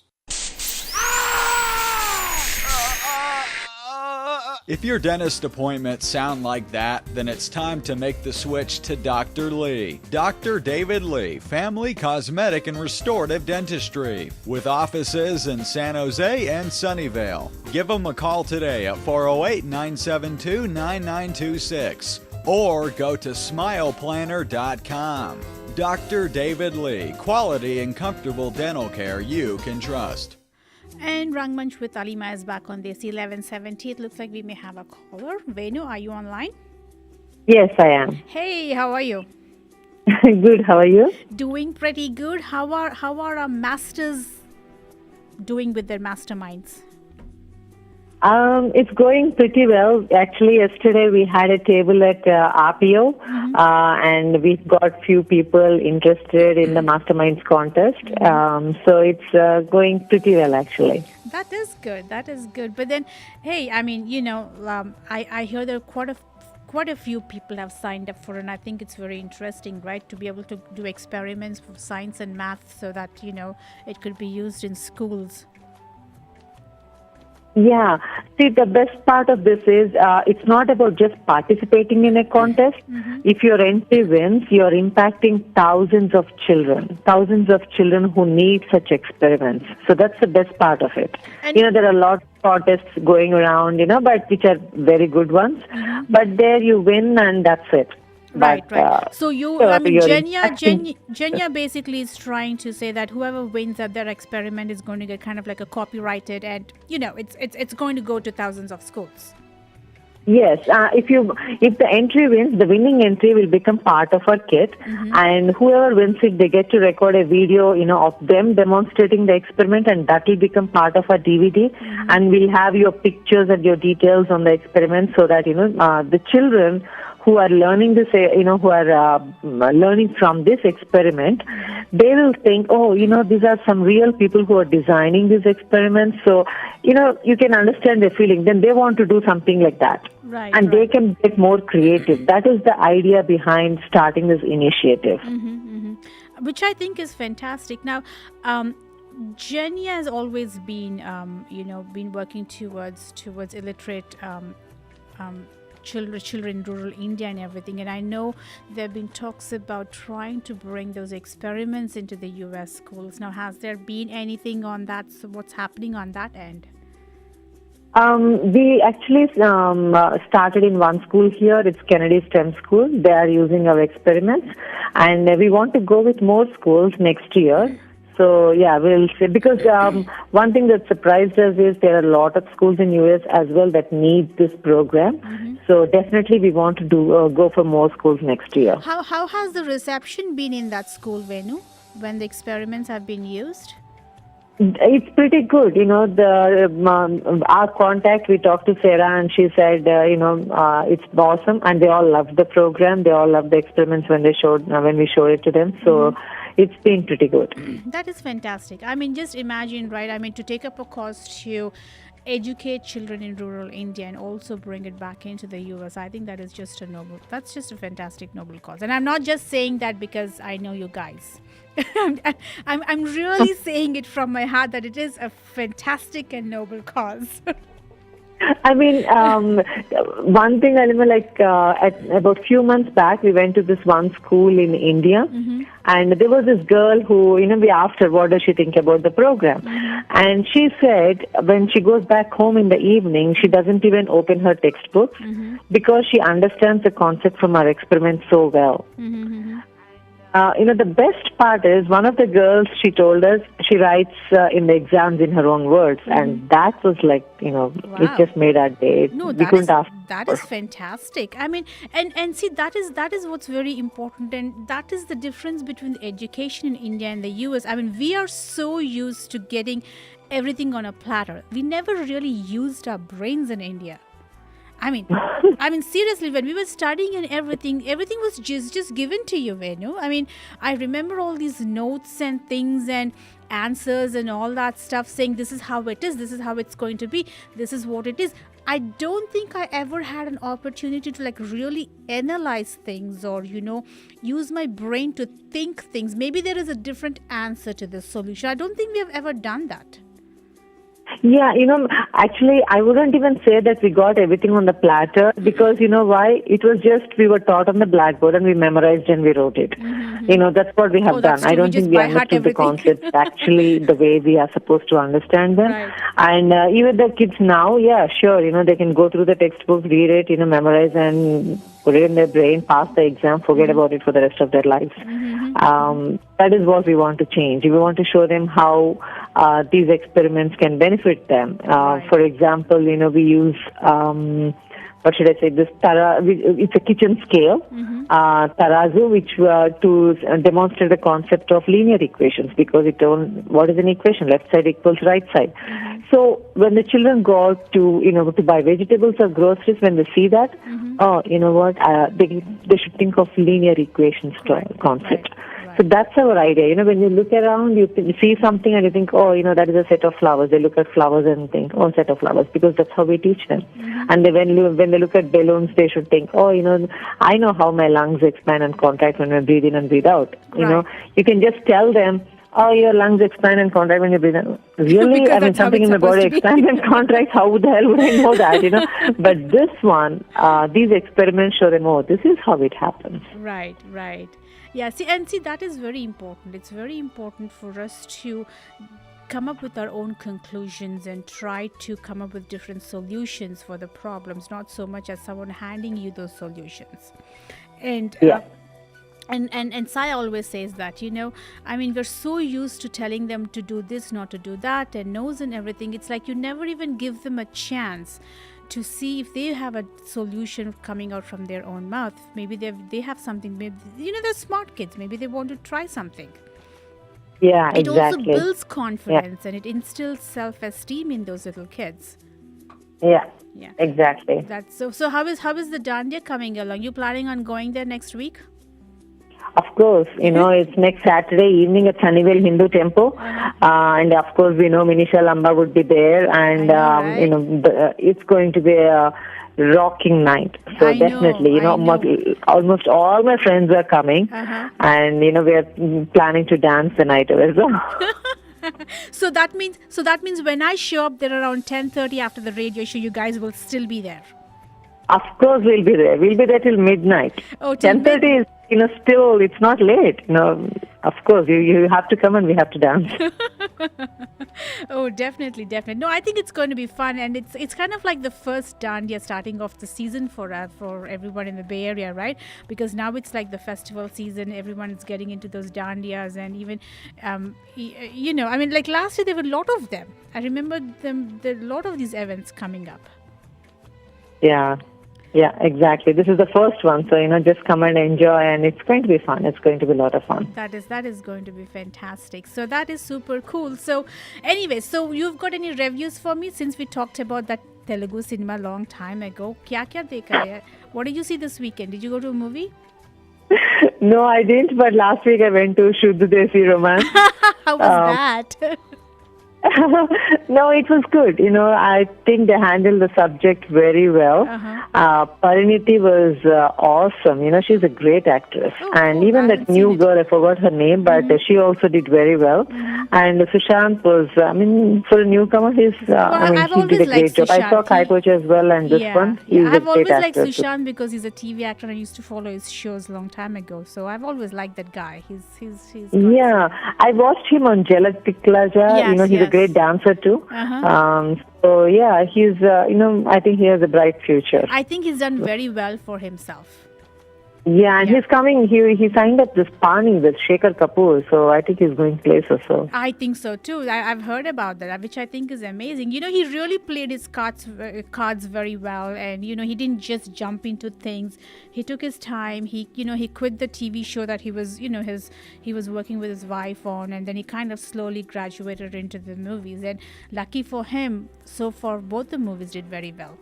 If your dentist appointments sound like that, then it's time to make the switch to Dr. Lee. Dr. David Lee, Family Cosmetic and Restorative Dentistry, with offices in San Jose and Sunnyvale. Give them a call today at 408-972-9926 or go to smileplanner.com. Dr. David Lee, quality and comfortable dental care you can trust. And Rangmunch with Alima is back on Desi 1170. It looks like we may have a caller. Venu, are you online? Yes, I am. Hey, how are you? Good. How are you? Doing pretty good. How are our masters doing with their masterminds? It's going pretty well. Actually, yesterday we had a table at RPO, and we've got few people interested in the Masterminds contest. So it's going pretty well, actually. That is good. That is good. But then, hey, I mean, I hear there are quite a few people have signed up for it, and I think it's very interesting, right, to be able to do experiments for science and math so that, it could be used in schools. Yeah. See, the best part of this is it's not about just participating in a contest. If your entry wins, you're impacting thousands of children who need such experiments. So that's the best part of it. And There are a lot of contests going around, but which are very good ones. But there you win and that's it. Right, But, right. So you, so I mean, you're Jenya basically is trying to say that whoever wins at their experiment is going to get kind of like a copyrighted, and it's going to go to thousands of schools. Yes, if the entry wins, the winning entry will become part of our kit, and whoever wins it, they get to record a video, of them demonstrating the experiment, and that will become part of our DVD, and we'll have your pictures and your details on the experiment, so that the children who are learning this, who are learning from this experiment, they will think, these are some real people who are designing these experiments. So, you can understand their feeling. Then they want to do something like that. Right. And they can get more creative. That is the idea behind starting this initiative. Which I think is fantastic. Now, Jenya has always been, been working towards illiterate children in rural India and everything. And I know there have been talks about trying to bring those experiments into the U.S. schools. Now, has there been anything on that? So what's happening on that end? We actually started in one school here. It's Kennedy STEM School. They are using our experiments. And we want to go with more schools next year. So, yeah, we'll see. Because one thing that surprised us is there are a lot of schools in U.S. as well that need this program. So, definitely we want to go for more schools next year. How has the reception been in that school, Venu, when the experiments have been used? It's pretty good. Our contact, we talked to Sarah and she said, it's awesome. And they all loved the program. They all loved the experiments when we showed it to them. So, it's been pretty good. That is fantastic. I mean, just imagine, right? I mean, to take up a cause to educate children in rural India and also bring it back into the US. I think that's just a fantastic noble cause. And I'm not just saying that because I know you guys. I'm really saying it from my heart that it is a fantastic and noble cause. I mean, one thing, Alima, about a few months back, we went to this one school in India, and there was this girl who, we asked her, what does she think about the program? And she said, when she goes back home in the evening, she doesn't even open her textbooks because she understands the concept from our experiment so well. The best part is one of the girls, she told us, she writes in the exams in her own words. And that was Wow. It just made our day. No, that is fantastic. I mean, and see, that is what's very important. And that is the difference between the education in India and the US. I mean, we are so used to getting everything on a platter. We never really used our brains in India. I mean, seriously, when we were studying and everything was just given to you, Venu. I mean, I remember all these notes and things and answers and all that stuff saying this is how it is, this is how it's going to be, this is what it is. I don't think I ever had an opportunity to really analyze things or, use my brain to think things. Maybe there is a different answer to this solution. I don't think we have ever done that. Yeah, actually, I wouldn't even say that we got everything on the platter because, why? It was just we were taught on the blackboard and we memorized and we wrote it. That's what we have done. I don't think we understood the concepts actually the way we are supposed to understand them. Right. And even the kids now, yeah, sure, they can go through the textbook, read it, memorize and put it in their brain, pass the exam, forget about it for the rest of their lives. That is what we want to change. We want to show them how these experiments can benefit them. For example, we use, what should I say, it's a kitchen scale, tarazu, which to demonstrate the concept of linear equations because what is an equation? Left side equals right side. So when the children go out to buy vegetables or groceries, when they see that, they should think of linear equations concept. So that's our idea. When you look around, you see something and you think, that is a set of flowers. They look at flowers and think, set of flowers, because that's how we teach them. And when they look at balloons, they should think, I know how my lungs expand and contract when I breathe in and breathe out. You can just tell them, Oh, your lungs expand and contract when you breathe in. Really? Because I mean, that's how something it's in my body supposed to be. expands and contracts. How the hell would I know that, But this one, these experiments show them, this is how it happens. Right. Yeah, see, that is very important. It's very important for us to come up with our own conclusions and try to come up with different solutions for the problems, not so much as someone handing you those solutions. And and Sai always says that, I mean, we're so used to telling them to do this, not to do that, and no's and everything. It's like you never even give them a chance to see if they have a solution coming out from their own mouth. Maybe they have something. Maybe, they're smart kids. Maybe they want to try something. Yeah, it exactly. also builds confidence and it instills self-esteem in those little kids. Yeah. Exactly. That's so. How is the Dandiya coming along? You planning on going there next week? Of course, it's next Saturday evening at Sunnyvale Hindu Temple, and of course we know Minisha Lamba would be there, and it's going to be a rocking night. So definitely, almost all my friends are coming, and we are planning to dance the night away. So that means when I show up there around 10:30 after the radio show, you guys will still be there. Of course, we'll be there. We'll be there till midnight. 10:30 is, still, it's not late. Of course, you have to come and we have to dance. Oh, definitely. No, I think it's going to be fun, and it's kind of like the first Dandiya starting off the season for everyone in the Bay Area, right? Because now it's like the festival season. Everyone is getting into those Dandiyas, and even, I mean, like last year there were a lot of them. I remember there a lot of these events coming up. Yeah, exactly. This is the first one, so just come and enjoy, and it's going to be fun. It's going to be a lot of fun. That is going to be fantastic. So that is super cool. So anyway, so you've got any reviews for me since we talked about that Telugu cinema long time ago? Kya dekha hai? What did you see this weekend? Did you go to a movie? No, I didn't. But last week I went to Shuddha Desi Romance. How was that? No, it was good. I think they handled the subject very well. Pariniti was awesome. She's a great actress. And even that new girl, I forgot her name, but she also did very well. And Sushant was, for a newcomer, he did a great job. I saw Kai Poche as well, and this one, he's I've a great always liked actor. Sushant because he's a TV actor, and I used to follow his shows a long time ago. So I've always liked that guy. He's Yeah, I watched him on Jalak Tiklaja. He's a great dancer too. So yeah, he's I think he has a bright future. I think he's done very well for himself. Yeah, and he's coming. He signed up this Pani with Shekhar Kapoor, so I think he's going places. So I think so too. I've heard about that, which I think is amazing. He really played his cards very well, and he didn't just jump into things. He took his time. He quit the TV show that he was he was working with his wife on, and then he kind of slowly graduated into the movies. And lucky for him, so far both the movies did very well.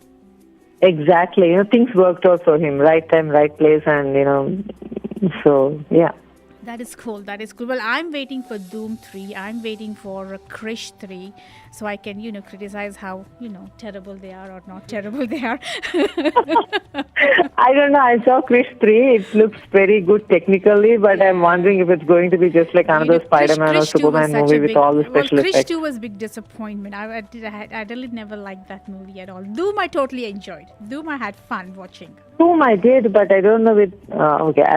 Exactly. Things worked out for him. Right time, right place, and so yeah. That is cool. Well, I'm waiting for Doom 3. I'm waiting for Krish 3, so I can, criticize how, terrible they are or not terrible they are. I don't know. I saw Krish 3. It looks very good technically, but I'm wondering if it's going to be just like another Spider-Man or Superman movie with all the special effects. Krish 2 was a big disappointment. I really never liked that movie at all. Doom I totally enjoyed. Doom I had fun watching. Doom I did, but I don't know with...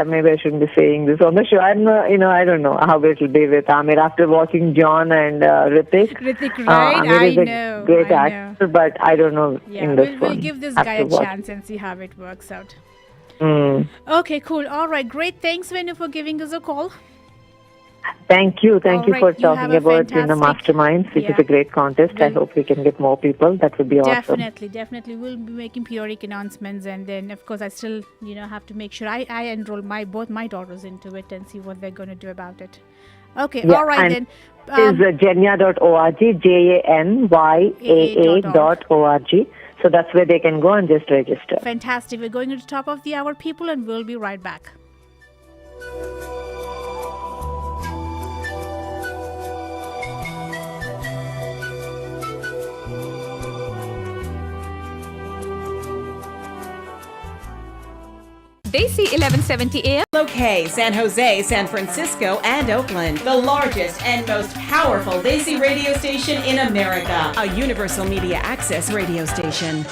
maybe I shouldn't be saying this on the show. I don't know how it will be with Amir after watching John and Hrithik. Hrithik, right? Amir is a great actor, but I don't know in this one. We'll give this guy a chance and see how it works out. Okay, cool. All right, great. Thanks, Venu, for giving us a call. Thank you. Thank you for talking about Masterminds. It is a great contest. I hope we can get more people. That would be awesome. Definitely. We'll be making periodic announcements, and then of course I still have to make sure I enroll both my daughters into it and see what they're going to do about it. Okay, all right then. Is janya.org, janya.org. So that's where they can go and just register. Fantastic. We're going to the top of the hour, people, and we'll be right back. Desi 1170 AM. KLOK, San Jose, San Francisco, and Oakland. The largest and most powerful Desi radio station in America. A universal media access radio station.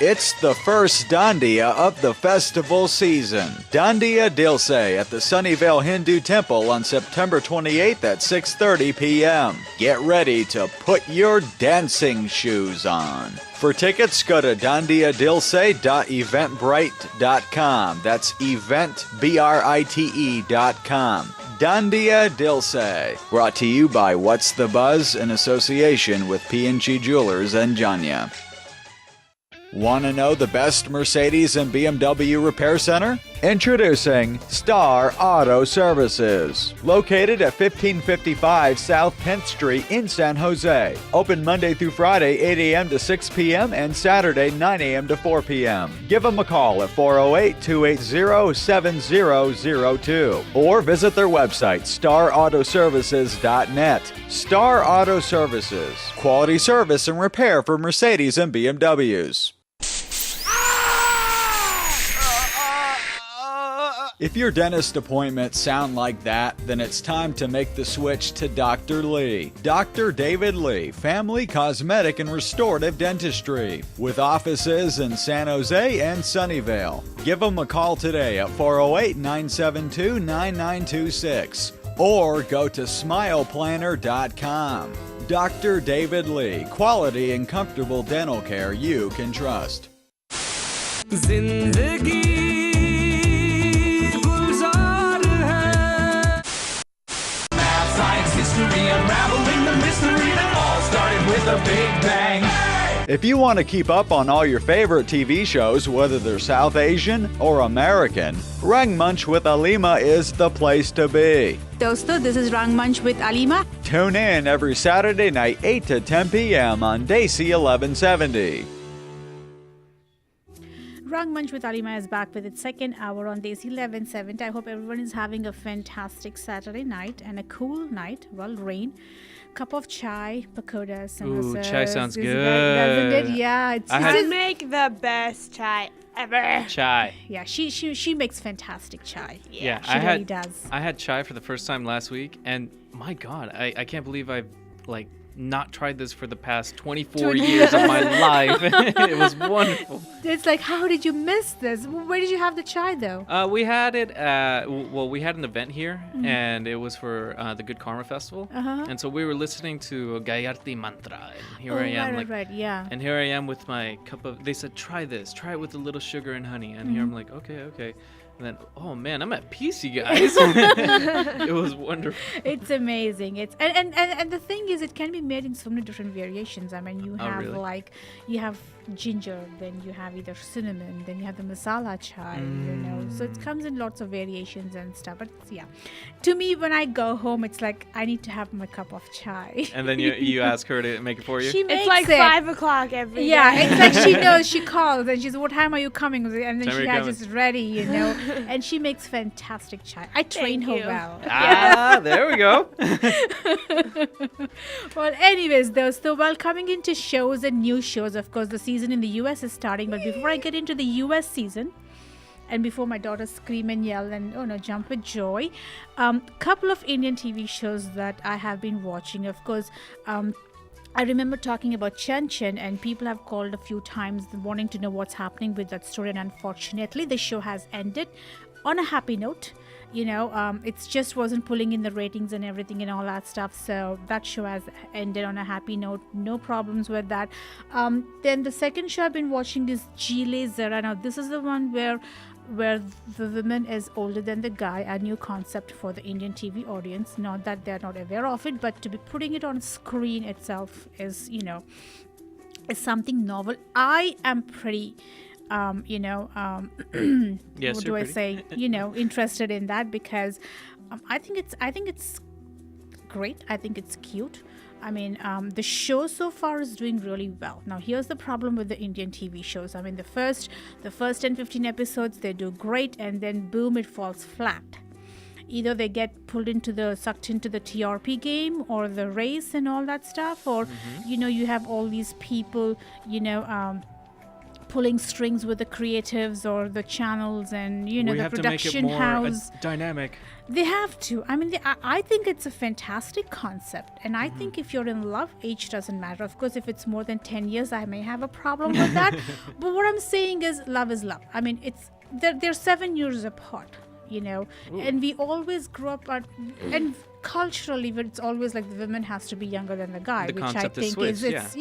It's the first Dandiya of the festival season. Dandiya Dilse at the Sunnyvale Hindu Temple on September 28th at 6:30 p.m. Get ready to put your dancing shoes on. For tickets, go to dandiyadilse.eventbrite.com. That's eventbrite.com. Dandiya Dilse. Brought to you by What's the Buzz in association with P&G Jewelers and Janya. Want to know the best Mercedes and BMW repair center? Introducing Star Auto Services. Located at 1555 South 10th Street in San Jose. Open Monday through Friday, 8 a.m. to 6 p.m. and Saturday, 9 a.m. to 4 p.m. Give them a call at 408-280-7002 or visit their website, starautoservices.net. Star Auto Services. Quality service and repair for Mercedes and BMWs. If your dentist appointments sound like that, then it's time to make the switch to Dr. Lee. Dr. David Lee, Family Cosmetic and Restorative Dentistry, with offices in San Jose and Sunnyvale. Give them a call today at 408-972-9926 or go to smileplanner.com. Dr. David Lee, quality and comfortable dental care you can trust. Unraveling the mystery that all started with a big bang. If you want to keep up on all your favorite TV shows, whether they're South Asian or American, Rangmunch with Alima is the place to be. Dosto, this is Rangmunch with Alima. Tune in every Saturday night, 8 to 10 p.m. on Desi 1170. Rangmunch with Alima is back with its second hour on Desi 1170. I hope everyone is having a fantastic Saturday night and a cool night. Well, rain. Cup of chai, pakoda, samosas. Ooh, chai sounds good. Doesn't it? Yeah. It's I make the best chai ever. Chai. Yeah, she makes fantastic chai. Yeah, she really does. I had chai for the first time last week, and my God, I can't believe I've not tried this for the past 24 years of my life. It was wonderful. It's like, how did you miss this? Where did you have the chai, though? We had it we had an event here, and it was for the Good Karma Festival. And so we were listening to Gayatri Mantra, and here I am. Right, yeah. And here I am with my cup of, they said, try this, try it with a little sugar and honey. And here I'm like, okay. And then, oh man, I'm at peace, you guys. It was wonderful. It's amazing. It's and the thing is, it can be made in so many different variations. I mean, you have you have ginger, then you have either cinnamon, then you have the masala chai, So it comes in lots of variations and stuff. But yeah, to me, when I go home, it's like I need to have my cup of chai. And then you ask her to make it for you? She makes it's like 5 o'clock every day. Yeah, it's like she knows. She calls and she says, "What time are you coming?" And then she has just ready, And she makes fantastic chai. I train her well. There we go. Well, anyways, though, so while coming into shows and new shows, of course, the season in the US is starting. But before I get into the US season, and before my daughters scream and yell and jump with joy, couple of Indian TV shows that I have been watching. Of course, I remember talking about Chen Chen, and people have called a few times wanting to know what's happening with that story. And unfortunately, the show has ended on a happy note. It just wasn't pulling in the ratings and everything and all that stuff. So that show has ended on a happy note. No problems with that. Then the second show I've been watching is Jile Zara. Now, this is the one where the woman is older than the guy, a new concept for the Indian TV audience. Not that they're not aware of it, but to be putting it on screen itself is is something novel. I am pretty yes, what do I say? Interested in that because I think it's great. I think it's cute. I mean, the show so far is doing really well. Now, here's the problem with the Indian TV shows. I mean, the first 10-15 episodes, they do great, and then boom, it falls flat. Either they get sucked into the TRP game or the race and all that stuff, or you have all these people, pulling strings with the creatives or the channels and we the have to make it production more house. dynamic. They have to. I mean, I think it's a fantastic concept. And I think if you're in love, age doesn't matter. Of course, if it's more than 10 years, I may have a problem with that. But what I'm saying is love is love. I mean, they're 7 years apart, and we always grow up and culturally, it's always like the woman has to be younger than the guy, The which I concept is think switched, is,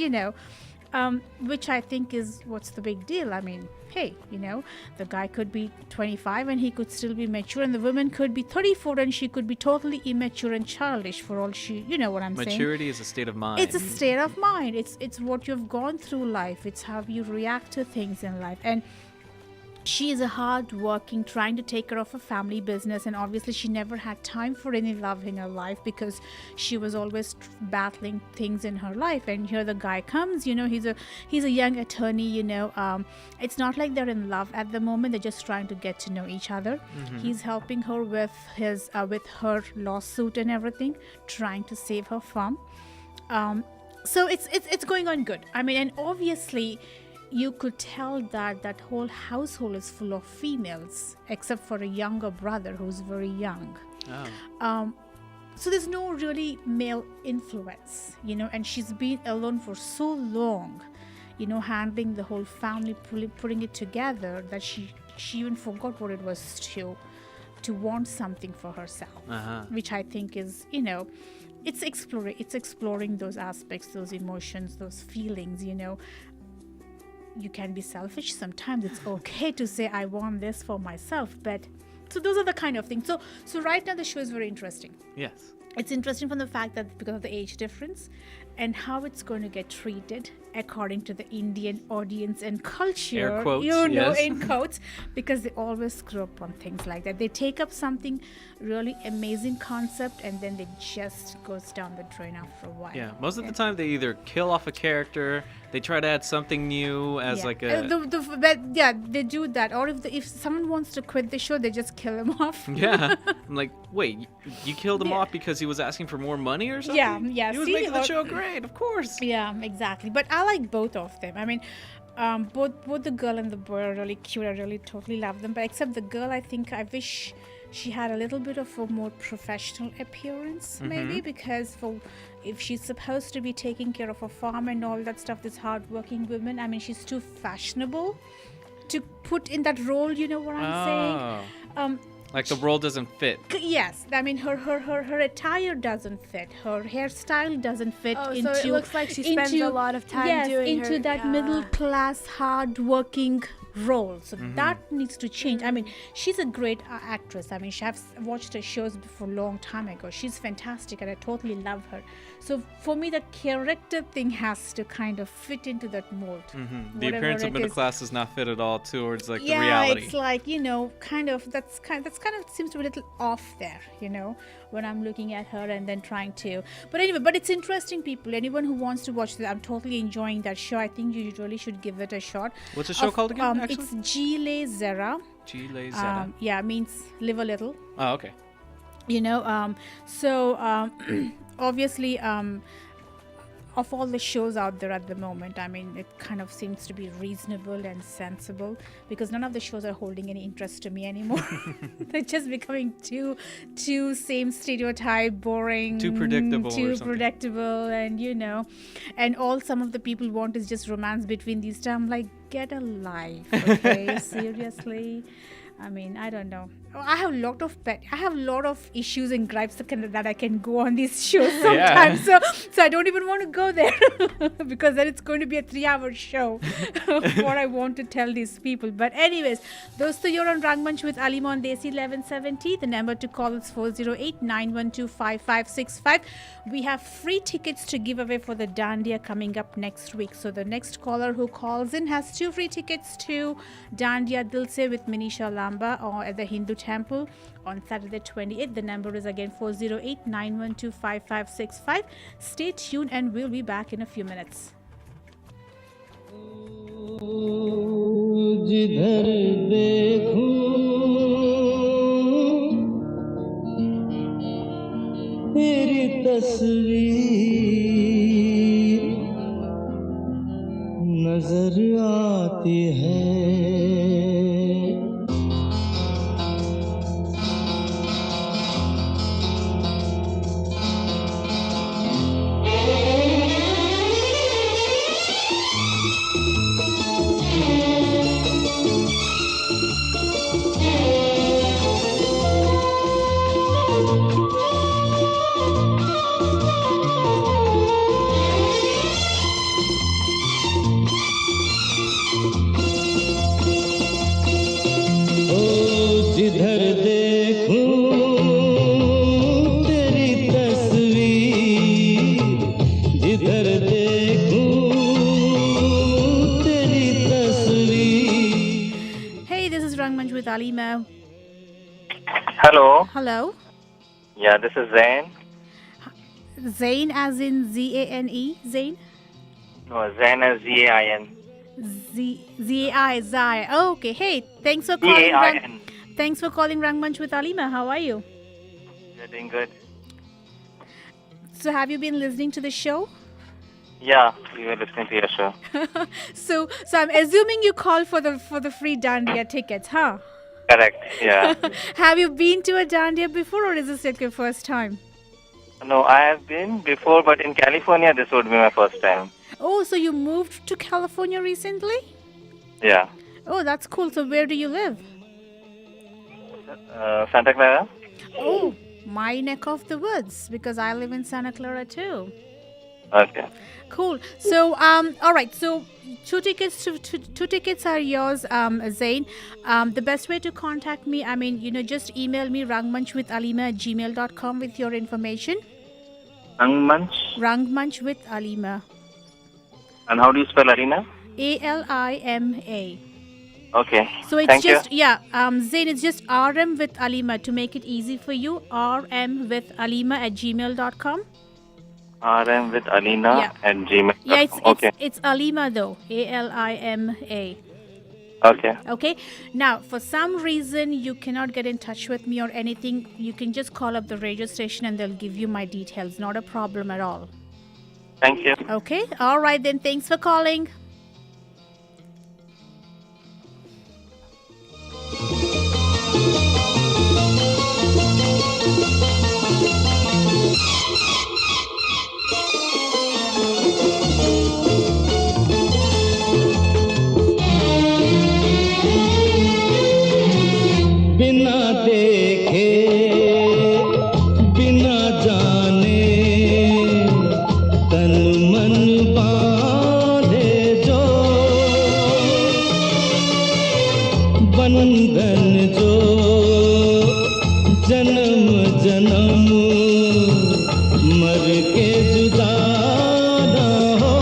which I think is what's the big deal. I mean, hey, the guy could be 25 and he could still be mature, and the woman could be 34 and she could be totally immature and childish for all she, what I'm saying. Maturity is a state of mind. It's a state of mind. It's what you've gone through life. It's how you react to things in life. And she is a hard-working, trying to take care of a family business, and obviously she never had time for any love in her life because she was always battling things in her life. And here the guy comes, he's a young attorney, it's not like they're in love at the moment. They're just trying to get to know each other. He's helping her with with her lawsuit and everything, trying to save her firm. So it's going on good. I mean, and obviously you could tell that whole household is full of females, except for a younger brother who's very young. So there's no really male influence, and she's been alone for so long, handling the whole family, putting it together, that she even forgot what it was to want something for herself, which I think is, it's exploring those aspects, those emotions, those feelings, You can be selfish sometimes. It's okay to say I want this for myself, but so those are the kind of things. So right now the show is very interesting. Yes. It's interesting from the fact that because of the age difference and how it's going to get treated according to the Indian audience and culture, Air quotes, yes. in quotes, because they always screw up on things like that. They take up something really amazing concept and then they just goes down the drain after a while. Yeah, most of the time they either kill off a character, they try to add something new as like a... they do that. Or if someone wants to quit the show, they just kill him off. Yeah. I'm like, wait, you killed him off because he was asking for more money or something? Yeah. He was making the show great, of course. Yeah, exactly. But I like both of them. I mean, both the girl and the boy are really cute. I really totally love them. But except the girl, I think I wish she had a little bit of a more professional appearance, maybe, because if she's supposed to be taking care of a farm and all that stuff, this hardworking woman, I mean, she's too fashionable to put in that role, you know what I'm saying? Like the role doesn't fit. Yes, I mean her attire doesn't fit. Her hairstyle doesn't fit into. So it looks like she spends a lot of time doing into that middle class, hard-working role. So that needs to change. I mean, she's a great actress. I mean, I've watched her shows before a long time ago. She's fantastic, and I totally love her. So for me, the character thing has to kind of fit into that mold. The appearance of middle class does not fit at all towards like the Yeah, reality. it's like kind of that's kind of seems to be a little off there, when I'm looking at her and then trying to. But anyway, it's interesting, people. Anyone who wants to watch that, I'm totally enjoying that show. I think you really should give it a shot. What's the show called again? It's Gile Zera. Gile Zera. Yeah, means live a little. Oh, okay. Obviously, of all the shows out there at the moment, I mean, it kind of seems to be reasonable and sensible, because none of the shows are holding any interest to me anymore. They're just becoming too same stereotype, boring, too predictable, and and all some of the people want is just romance between these two. I'm like, get a life, okay? Seriously. I mean, I don't know. I have a lot of issues and gripes that I can go on these shows sometimes. So I don't even want to go there because then it's going to be a 3-hour show of what I want to tell these people. But anyways, dosto, you're on Rangmunch with Alima on Desi 1170. The number to call is 408-912-5565. We have free tickets to give away for the Dandiya coming up next week. So the next caller who calls in has 2 free tickets to Dandiya Dilse with Manisha Lamba or at the Hindu Temple on Saturday 28th. The number is again 408-912-5565. Stay tuned and we'll be back in a few minutes. जिधर देखूं तेरी तस्वीर नजर आती है जिधर देखूं तेरी तस्वीर जिधर देखूं तेरी तस्वीर Hey, this is Rangmunch with Alima. Hello. Hello. Yeah, this is Zain. Zain as in Z-A-N-E, Zain? No, Zain is Z-A-I-N. Z-A-I, Zai. Oh, okay. Hey, thanks for calling. Z-A-I-N. Thanks for calling Rangmunch with Alima. How are you? You're doing good. So, have you been listening to the show? Yeah, we were listening to your show. So I'm assuming you called for the free Dandiya tickets, huh? Correct, yeah. Have you been to a Dandiya before, or is this like your first time? No, I have been before, but in California, this would be my first time. Oh, so you moved to California recently? Yeah. Oh, that's cool. So where do you live? Santa Clara? Oh, my neck of the woods, because I live in Santa Clara too. Okay. Cool. So, all right. So, two tickets are yours, Zain. The best way to contact me, just email me rangmunchwithalima@gmail.com with your information. Rangmunch? Rangmunch with Alima. And how do you spell Alina? Alima. Okay. So it's Thank just, you. Zain, it's just RM with Alima to make it easy for you. RM with Alima@gmail.com. RM with Alina at Gmail. Yeah, okay. it's Alima though. Alima. Okay. Okay. Now, for some reason you cannot get in touch with me or anything, you can just call up the radio station and they'll give you my details. Not a problem at all. Thank you. Okay. All right then. Thanks for calling. बिना देखे बिना जाने तन मन बांधे जो बंधन जो जन्म जन्म मर के जुदा ना हो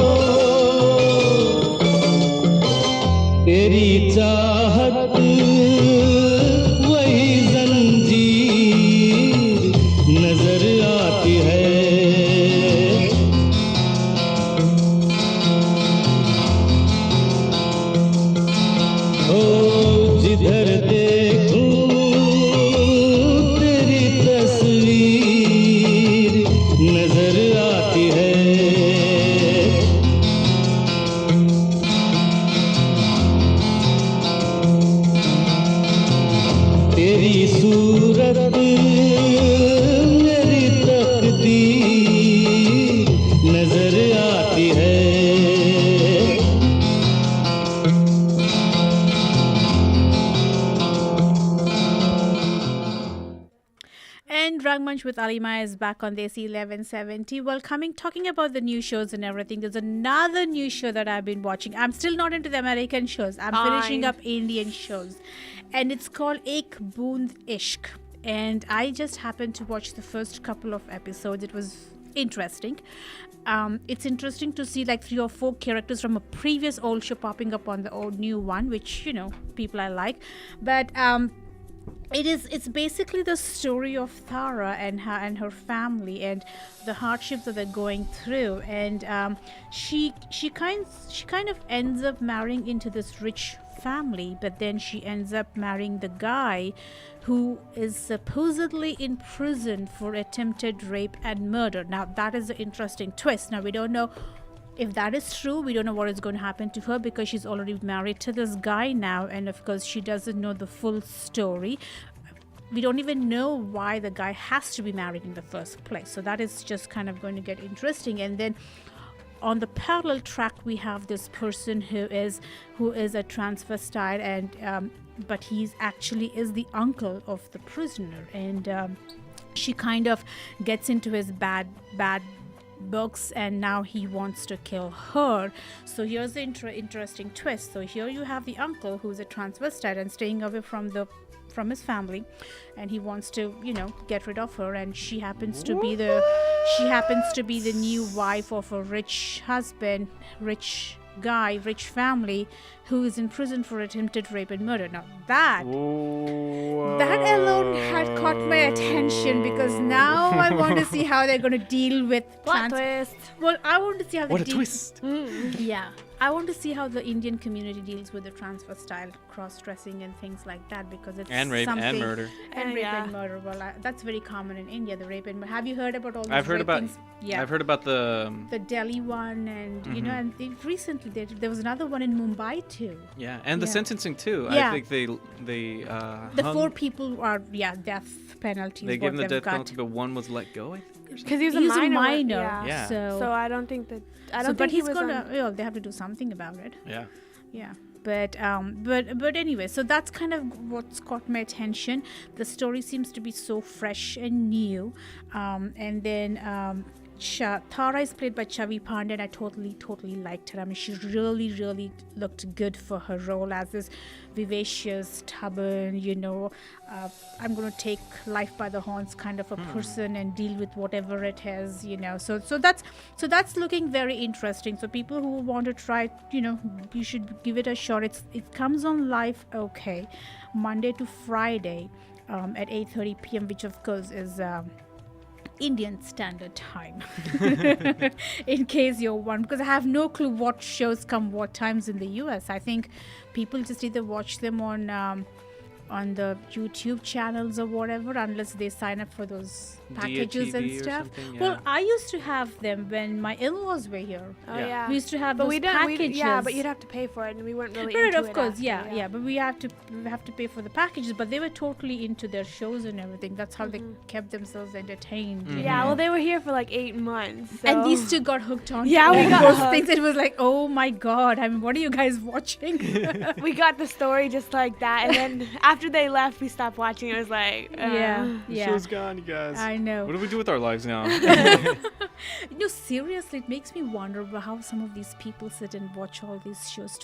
तेरी चाहत वही जंजीर नजर आती है ओ जिधर देखूं तेरी तस्वीर नजर आती है तेरी सूरत मेरी तकदीर नजर आती है And Rangmunch with Alima is back on Desi 1170. Well, talking about the new shows and everything, there's another new show that I've been watching. I'm still not into the American shows. I'm finishing up Indian shows. And it's called Ek Boond Ishq. And I just happened to watch the first couple of episodes. It was interesting. It's interesting to see like 3 or 4 characters from a previous old show popping up on the old new one, which, people I like. But it's basically the story of Tara and her family and the hardships that they're going through, and she kind of ends up marrying into this rich family, but then she ends up marrying the guy who is supposedly in prison for attempted rape and murder. Now that is the interesting twist. Now we don't know if that is true, we don't know what is going to happen to her because she's already married to this guy now, and of course she doesn't know the full story. We don't even know why the guy has to be married in the first place. So that is just kind of going to get interesting. And then on the parallel track, we have this person who is a transvestite, and but he's actually is the uncle of the prisoner, and she kind of gets into his bad books, and now he wants to kill her. So here's the interesting twist. So here you have the uncle who's a transvestite and staying away from his family, and he wants to get rid of her, and she happens to be the new wife of a rich husband, rich guy, rich family, who is in prison for attempted rape and murder. Now that alone had caught my attention, because now I want to see how they're going to deal with Plot twist. Well, I want to see how What a twist. Yeah, I want to see how the Indian community deals with the transvestite cross-dressing and things like that, because it's And rape something, and murder. and rape and murder. Well, that's very common in India. The rape and have you heard about all these I've heard about. things? Yeah, I've heard about the. the Delhi one, and and recently there was another one in Mumbai too. Yeah, and the Yeah. sentencing too. Yeah. I think they The hung- 4 people are death penalties. They gave them the what death they've got. penalty, but one was let go. I think. Or something. Because he was He's a a minor. minor, Yeah. so I don't think that. I don't but think he he's was gonna. They have to do something about it. Yeah. Yeah, but anyway, so that's kind of what's caught my attention. The story seems to be so fresh and new, and then Tara is played by Chavi Pandey, and I totally liked her. I mean, she really looked good for her role as this vivacious, stubborn, I'm going to take life by the horns kind of a person and deal with whatever it is, So that's looking very interesting. So people who want to try, you should give it a shot. It comes on live, okay, Monday to Friday, at 8:30 p.m., which of course is Indian Standard Time. In case you're one, because I have no clue what shows come what times in the US. I think people just either watch them on the YouTube channels or whatever, unless they sign up for those packages and DATV or stuff. something, yeah. Well, I used to have them when my in-laws were here. Oh yeah. We used to have but those we didn't. packages. Yeah, but you'd have to pay for it, and we weren't really Right, into of it course, after, yeah. But we have to pay for the packages. But they were totally into their shows and everything. That's how they kept themselves entertained. Yeah, well, they were here for like 8 months. So. And these two got hooked on. Yeah, we got those hooked. things. It was like, oh my god! I mean, what are you guys watching? We got the story just like that, and then after they left, we stopped watching. It was like, yeah. Show's gone, you guys. I know. What do we do with our lives now? Seriously, it makes me wonder about how some of these people sit and watch all these shows.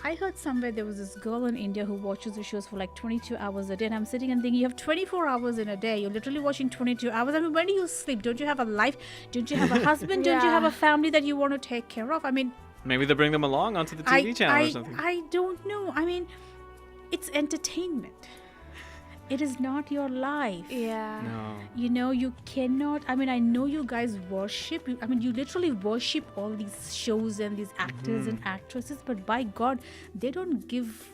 I heard somewhere there was this girl in India who watches the shows for like 22 hours a day, and I'm sitting and thinking, you have 24 hours in a day. You're literally watching 22 hours. I mean, when do you sleep? Don't you have a life? Don't you have a husband? Don't you have a family that you want to take care of? I mean, Maybe they'll bring them along onto the TV channel or something. I don't know. I mean, it's entertainment. It is not your life. Yeah. No. You cannot. I mean, I know you guys worship. You literally worship all these shows and these actors and actresses, but by God, they don't give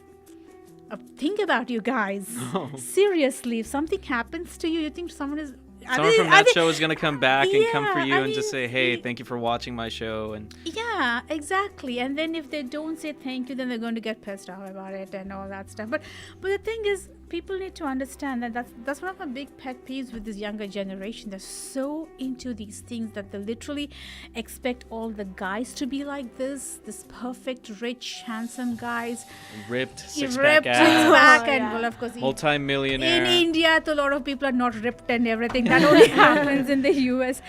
a thing about you guys. No. Seriously, if something happens to you, you think someone is. Someone from that show is going to come back and come for you I and just mean, say, hey, thank you for watching my show. And yeah, exactly. And then if they don't say thank you, then they're going to get pissed off about it and all that stuff. But the thing is, people need to understand that that's one of my big pet peeves with this younger generation. They're so into these things that they literally expect all the guys to be like this perfect, rich, handsome guys. ripped, six-pack Ripped, abs, six-pack, and well, of course, multi-millionaire. in India, a lot of people are not ripped and everything. That only happens in the US.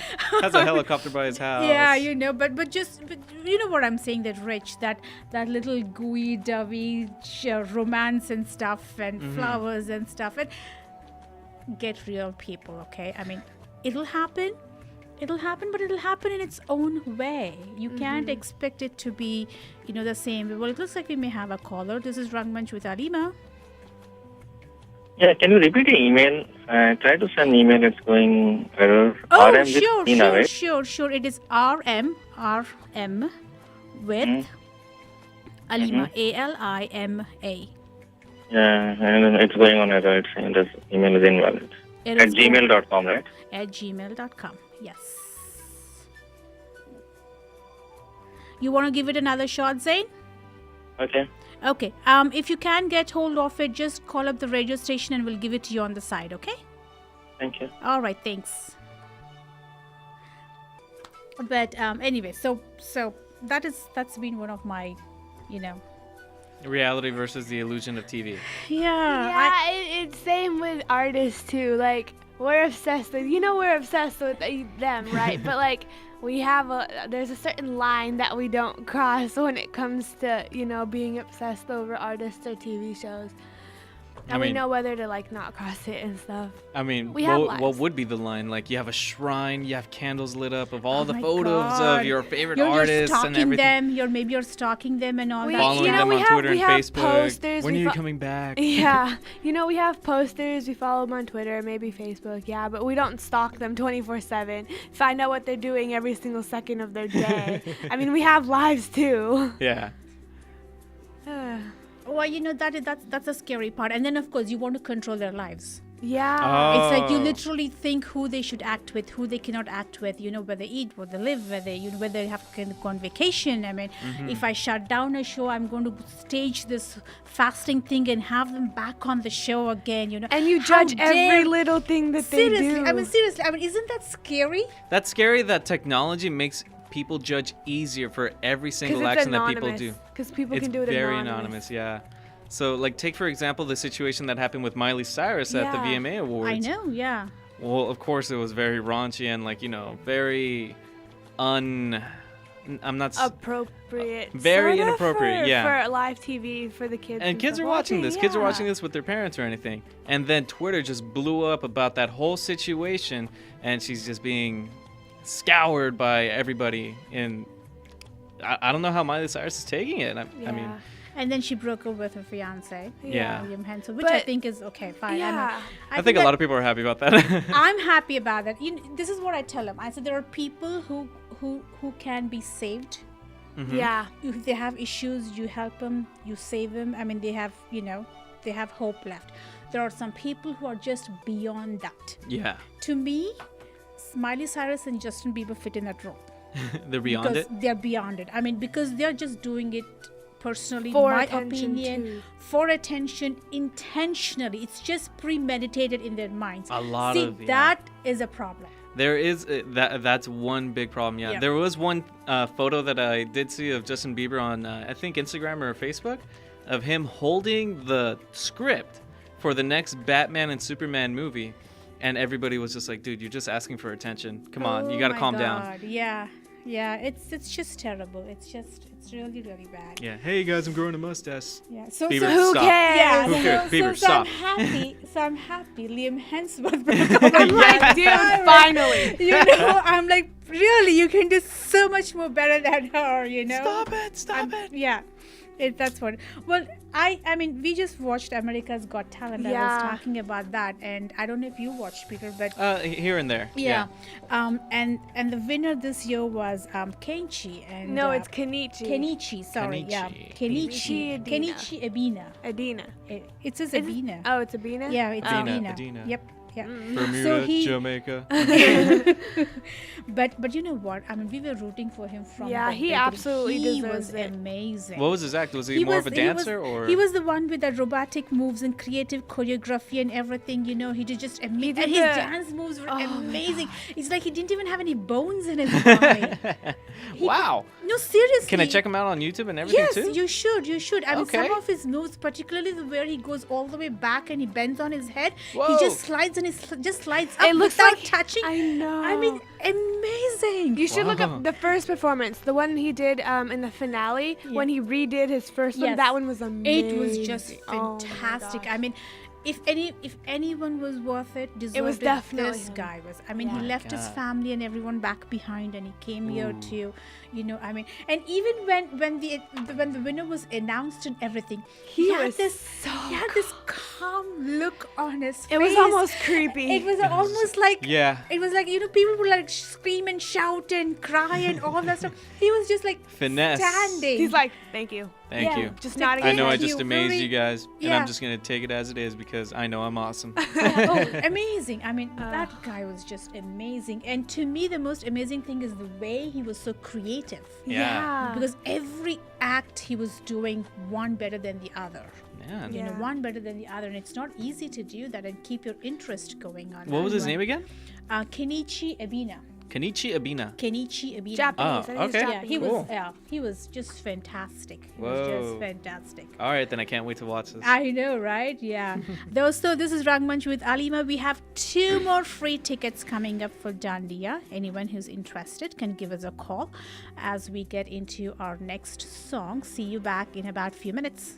Has a helicopter by his house. Yeah, but you know what I'm saying, that rich, that little gooey, dovey romance and stuff and flowers and stuff, and get real people, okay? I mean, it'll happen, but it'll happen in its own way. You can't expect it to be, the same way. Well, it looks like we may have a caller. This is Rangmunch with Alima. Yeah, can you repeat the email? Try to send email. It's going error. Oh, RM with Tina, right? sure. It is RM with Alima, ALIMA. Yeah, and it's going on error. It's saying this email is invalid. At gmail.com, right? At gmail.com, yes. You want to give it another shot, Zain? Okay. Okay. If you can get hold of it, just call up the radio station and we'll give it to you on the side, okay? Thank you. All right, thanks. But anyway, so that's been one of my, Reality versus the illusion of TV. Yeah, it's same with artists too. Like we're obsessed with, we're obsessed with them, right? But like there's a certain line that we don't cross when it comes to being obsessed over artists or TV shows. And we know whether to like not cross it and stuff. I mean, We have what lives. would be the line? Like you have a shrine, you have candles lit up of all the photos of your favorite artists and everything. You're stalking them and all that. Following them on Twitter and Facebook. Posters, when are you coming back? Yeah, we have posters. We follow them on Twitter, maybe Facebook. Yeah, but we don't stalk them 24/7. Find out what they're doing every single second of their day. I mean, we have lives too. Yeah. Well, that's a scary part. And then of course you want to control their lives. Yeah. It's like you literally think who they should act with, who they cannot act with, where they eat, where they live, where they have to go on vacation. I mean, if I shut down a show, I'm going to stage this fasting thing and have them back on the show again, And you judge every little thing that they do. Seriously, isn't that scary? That's scary that technology makes people judge easier for every single action that people do. Because people can do it It's very anonymous, yeah. So, like, take for example the situation that happened with Miley Cyrus at the VMA Awards. I know, yeah. Well, of course, it was very raunchy and, like, very appropriate. Very inappropriate, yeah. For live TV for the kids. And kids are watching this. Kids are watching this with their parents or anything. And then Twitter just blew up about that whole situation, and she's just being scoured by everybody. And I don't know how Miley Cyrus is taking it. I mean. And then she broke up with her fiance, Liam Hemsworth, which But- I think is okay, fine. Yeah. I think a lot of people are happy about that. I'm happy about that. This is what I tell them. I said there are people who can be saved. Yeah. If they have issues, you help them, you save them. I mean, they have hope left. There are some people who are just beyond that. Yeah. To me, Miley Cyrus and Justin Bieber fit in that role. They're beyond because it? They're beyond it. I mean, because they're just doing it personally, For my attention opinion, too. for attention, intentionally. It's just premeditated in their minds. A lot See, of, yeah. that is a problem. There is that's one big problem. Yeah, Yeah. there was one photo that I did see of Justin Bieber on I think Instagram or Facebook, of him holding the script for the next Batman and Superman movie, and everybody was just like, "Dude, you're just asking for attention. Come on, you got to calm down." Yeah, it's just terrible. It's really, really bad. Yeah. Hey guys, I'm growing a mustache. Yeah. So Bieber, who stop. cares? Yeah. Who cares? Bieber, so stop. I'm happy. Liam Hemsworth broke up. I'm like, dude, finally. I'm like, really, you can do so much more better than her. Stop it. Yeah. That's what. Well, I mean, we just watched America's Got Talent. I was talking about that, and I don't know if you watched, Peter, but Here and there. yeah. And the winner this year was Kenchi, and No, it's Kenichi. Kenichi. Sorry, yeah, Kenichi. Kenichi Abina. Adina. It says Abina. Oh, it's Abina? Yeah, it's Adina, Abina. Adina. Yep. Yeah. Bermuda, So he- Jamaica. But you know what? I mean, we were rooting for him from Yeah, the he beginning. absolutely He deserves was it. amazing. What was his act? Was he more of a dancer or? He was the one with the robotic moves and creative choreography and everything. He did just amazing. did And his the- dance moves were amazing. It's like he didn't even have any bones in his body. Wow. No, seriously. Can I check him out on YouTube and everything Yes, too? you should. I mean, Okay. some of his moves, particularly where he goes all the way back and he bends on his head, Whoa. he just slides and just slides up It looks without like- touching. I know. I mean, amazing. You should look Wow. up the first performance, the one he did in the finale when he redid his first one. Yes. That one was amazing. It was just Oh my fantastic. gosh. I mean, if anyone was worth it, deserved was definitely this him. guy was. I mean, Yeah. he left his God. family and everyone back behind, and he came here to, I mean, and even when the winner was announced and everything, He had was this so he had this calm look on his face. It was almost creepy. It was almost like, Yeah. It was like, people would like scream and shout and cry and all that stuff. He was just like Finesse. standing. He's like, thank you. Thank you. Just nodding. I know I Thank just you. amazed Very- you guys, and Yeah. I'm just going to take it as it is because I know I'm awesome. Oh, amazing. I mean, that guy was just amazing. And to me, the most amazing thing is the way he was so creative. Yeah. Because every act he was doing one better than the other. Man. You know, one better than the other. And it's not easy to do that and keep your interest going on. What was his name again? Kenichi Ebina. Kenichi Abina. Kenichi Ebina. Japanese. Oh, okay. Yeah, Cool. he was just fantastic. He was Whoa. just fantastic. All right, then I can't wait to watch this. I know, right? Yeah. So this is Rangmunch with Alima. We have 2 more free tickets coming up for Dandiya. Anyone who's interested can give us a call as we get into our next song. See you back in about a few minutes.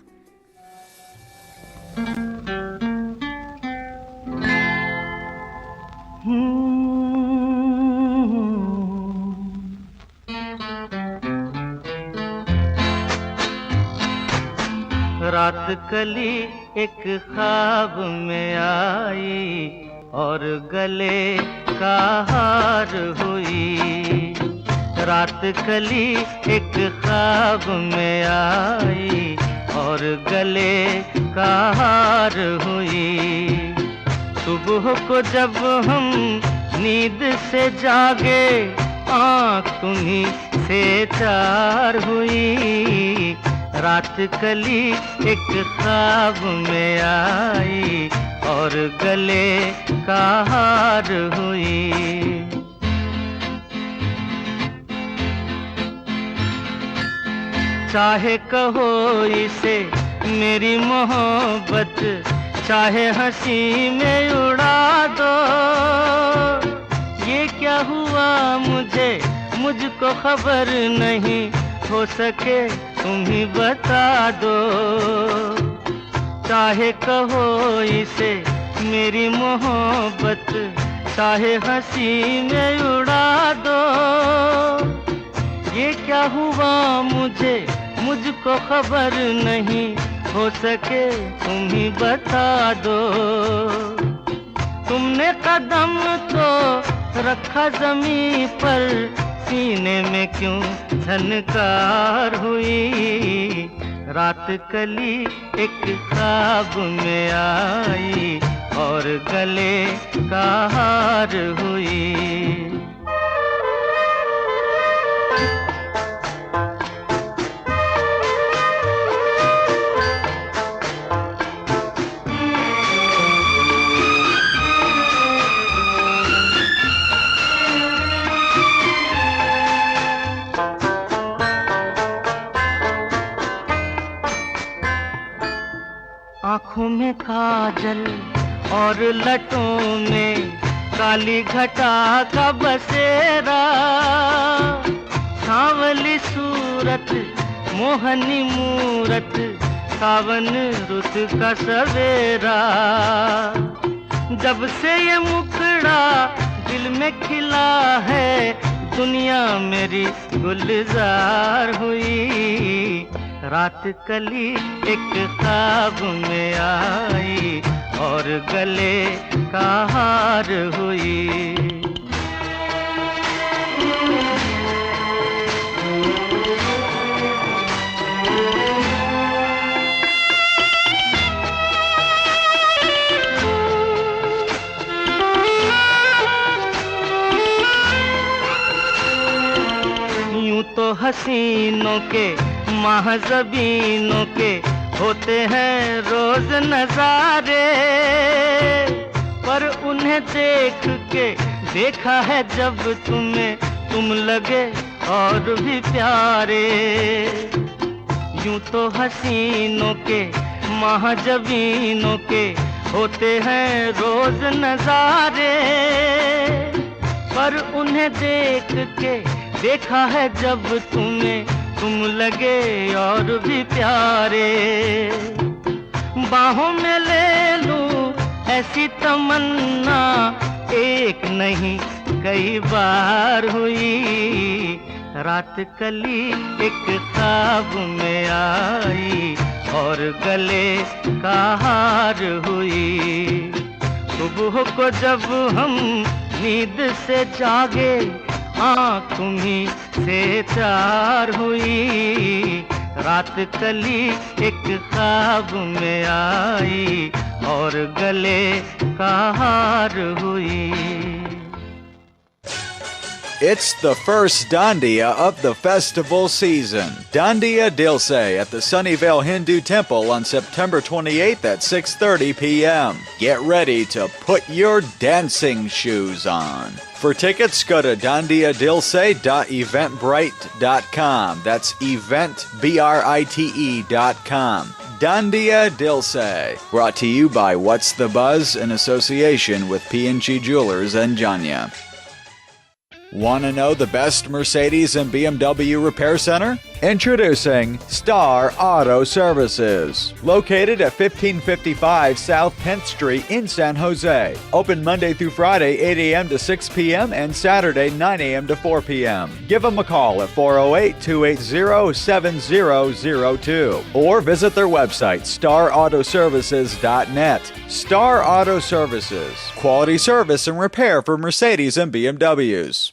रात कली एक ख्वाब में आई और गले का हार हुई। रात कली एक ख्वाब में आई और गले का हार हुई। सुबह को जब हम नींद से जागे आँख तुम्हीं से चार हुई। रात कली एक ख्वाब में आई और गले का हार हुई। चाहे कहो इसे मेरी मोहब्बत, चाहे हंसी में उड़ा दो। ये क्या हुआ मुझको खबर नहीं, हो सके तुम ही बता दो। चाहे कहो इसे मेरी मोहब्बत, चाहे हंसी में उड़ा दो। ये क्या हुआ मुझको खबर नहीं, हो सके तुम ही बता दो। तुमने कदम तो रखा जमीन पर, सीने में क्यों झनकार हुई। रात कली एक ख्वाब में आई और गले का हार हुई। आँखों में काजल और लटों में काली घटा का बसेरा। सांवली सूरत मोहनी मूरत, सावन रुत का सवेरा। जब से ये मुखड़ा दिल में खिला है, दुनिया मेरी गुलजार हुई। रात कली एक ख्वाब में आई और गले का हार हुई। यूं तो हसीनों के महज़बीनों के होते हैं रोज नजारे, पर उन्हें देख के देखा है जब तुम्हें, तुम लगे और भी प्यारे। यूं तो हसीनों के महज़बीनों के होते हैं रोज नजारे, पर उन्हें देख के देखा है जब तुम्हें, तुम लगे और भी प्यारे। बाहों में ले लूं ऐसी तमन्ना, एक नहीं कई बार हुई। रात कली एक ख्वाब में आई और गले का हार हुई। सुबह को जब हम नींद से जागे आँख तुम्हीं से चार हुई। रात कली एक ख्वाब में आई और गले का हार हुई। It's the first Dandiya of the festival season. Dandiya Dilse at the Sunnyvale Hindu Temple on September 28th at 6:30 p.m. Get ready to put your dancing shoes on. For tickets, go to dandiyadilse.eventbrite.com. That's eventbrite.com. Dandiya Dilse, brought to you by What's the Buzz in association with PNG Jewelers and Janya. Want to know the best Mercedes and BMW repair center? Introducing Star Auto Services. Located at 1555 South 10th Street in San Jose. Open Monday through Friday, 8 a.m. to 6 p.m. and Saturday, 9 a.m. to 4 p.m. Give them a call at 408-280-7002 or visit their website, starautoservices.net. Star Auto Services. Quality service and repair for Mercedes and BMWs.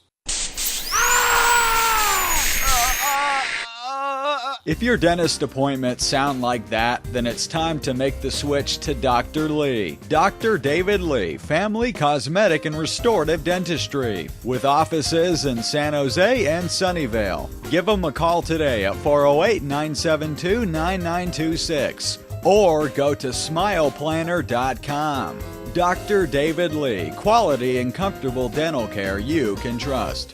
If your dentist appointments sound like that, then it's time to make the switch to Dr. Lee. Dr. David Lee, Family Cosmetic and Restorative Dentistry, with offices in San Jose and Sunnyvale. Give them a call today at 408-972-9926 or go to smileplanner.com. Dr. David Lee, quality and comfortable dental care you can trust.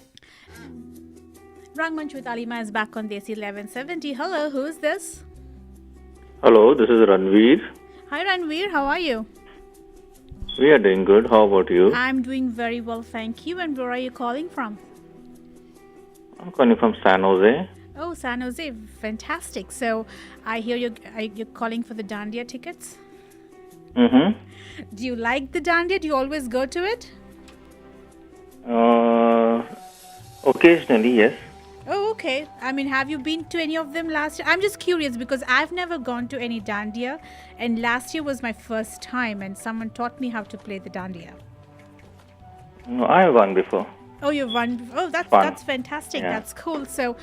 Rangmunch with Alima is back on Desi 1170. Hello, who is this? Hello, this is Ranveer. Hi Ranveer, how are you? We are doing good. How about you? I'm doing very well, thank you. And where are you calling from? I'm calling from San Jose. Oh, San Jose, fantastic. So I hear you're calling for the Dandiya tickets? Mm-hmm. Do you like the Dandiya? Do you always go to it? Occasionally, yes. Oh, okay. I mean, have you been to any of them last year? I'm just curious because I've never gone to any Dandiya, and last year was my first time, and someone taught me how to play the Dandiya. No, I have gone before. Oh, you've won. Oh, that's fantastic. Yeah. That's cool. So,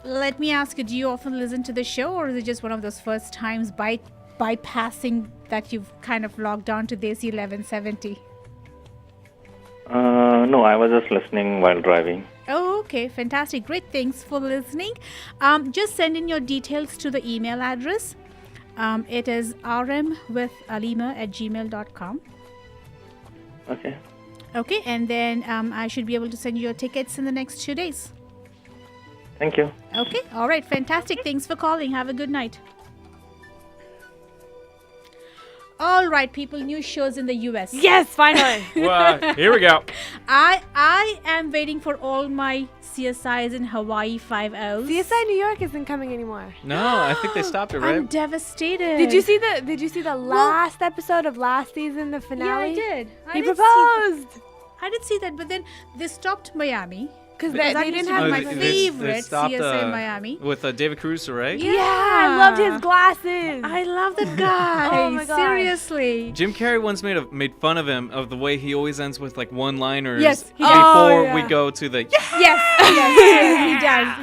let me ask you: do you often listen to the show, or is it just one of those first times bypassing that you've kind of logged on to Desi 1170? No, I was just listening while driving. Oh, okay. Fantastic. Great. Thanks for listening. Just send in your details to the email address. It is rmwithalima@gmail.com. Okay. Okay. And then I should be able to send you your tickets in the next 2 days. Thank you. Okay. All right. Fantastic. Thanks for calling. Have a good night. All right, people, new shows in the US. Yes, finally. Well, here we go. I am waiting for all my CSIs in Hawaii 5-0s. CSI New York isn't coming anymore. No, I think they stopped it, right? I'm devastated. Did you see the last episode of last season, the finale? Yeah, I did. He proposed. I did see that, but then they stopped Miami. Because they didn't have my favorite CSI in Miami. With David Caruso, right? Yeah, I loved his glasses. I love that guy. Oh my God. Seriously. Jim Carrey once made fun of him of the way he always ends with like one-liners Yes, before we go to the Yes,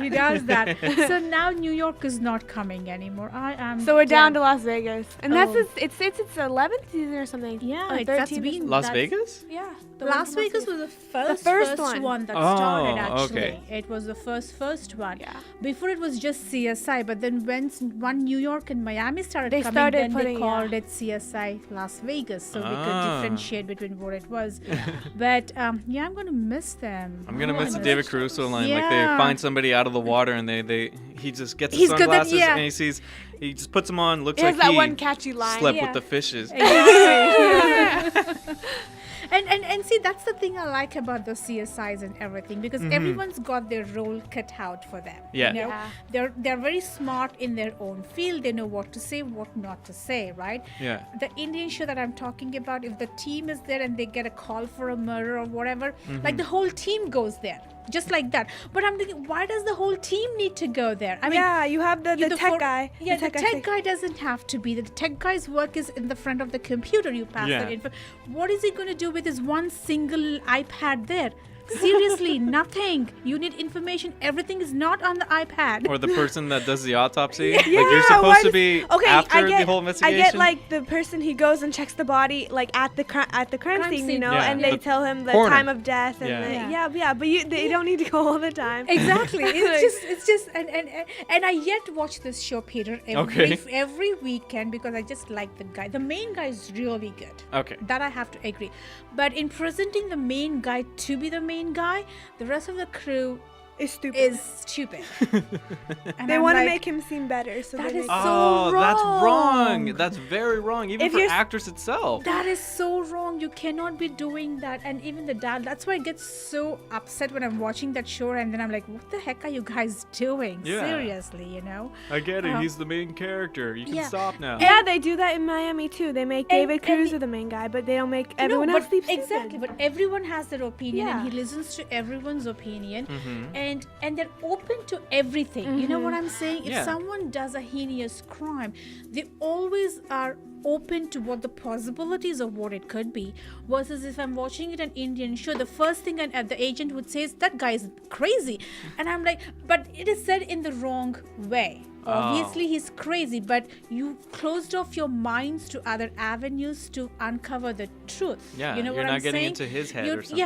he does that. So now New York is not coming anymore. I am. So we're down to Las Vegas, and that's its 11th season or something. Yeah, or that's 13th. been Las Vegas? Yeah, Las Vegas was the first one that Oh, started. Actually, okay. it was the first one. Yeah. Before it was just CSI, but then when New York and Miami started They coming, started then they putting, called it CSI Las Vegas, so they could Ah. differentiate between what it was. But yeah, I'm gonna miss them. I'm gonna miss the I David Caruso line. Like they Yeah. find somebody out of the water and he just gets the He's got that- sunglasses yeah. and he just puts them on. Looks He has like that he one catchy line. slept Yeah. with the fishes. And see, that's the thing I like about the CSIs and everything, because everyone's got their role cut out for them. Yeah. You know? Yeah. They're very smart in their own field. They know what to say, what not to say, right? Yeah. The Indian show that I'm talking about, if the team is there and they get a call for a murder or whatever, like the whole team goes there. just like that. But I'm thinking, why does the whole team need to go there? I mean, yeah, you have the tech guy. Yeah, the tech guy doesn't have to be. The tech guy's work is in the front of the computer. You pass that info. What is he going to do with his one single iPad there? Seriously, nothing. You need information. Everything is not on the iPad. Or the person that does the autopsy. Yeah, Like you're supposed to be after the whole I investigation. get like the person he goes and checks the body like at the crime scene, you know, Yeah. and they The tell him the coroner. time of death and but they don't need to go all the time. Exactly. It's just and I yet watch this show, Peter, every weekend because I just like the guy. The main guy is really good. Okay. That I have to agree. But in presenting the main guy to be the main guy, the rest of the crew is stupid. And They I'm want to like, make him seem better. So that they is make- so wrong. That's wrong. That's very wrong, even If for you're- actors itself. That is so wrong. You cannot be doing that. And even the dad, that's why I get so upset when I'm watching that show and then I'm like, what the heck are you guys doing? Yeah. Seriously, you know? I get it. He's the main character. You can stop now. Yeah, they do that in Miami too. They make David Cruz the main guy, but they don't make everyone else seem stupid. Exactly, but everyone has their opinion and Yeah. he listens to everyone's opinion and they're open to everything. You know what I'm saying? If someone does a heinous crime, they always are open to what the possibilities of what it could be, versus if I'm watching it an Indian show, the first thing the agent would say is that guy is crazy, and I'm like, but it is said in the wrong way. Obviously he's crazy, but you closed off your minds to other avenues to uncover the truth. Yeah, you know you're what not I'm getting saying? into his head or something.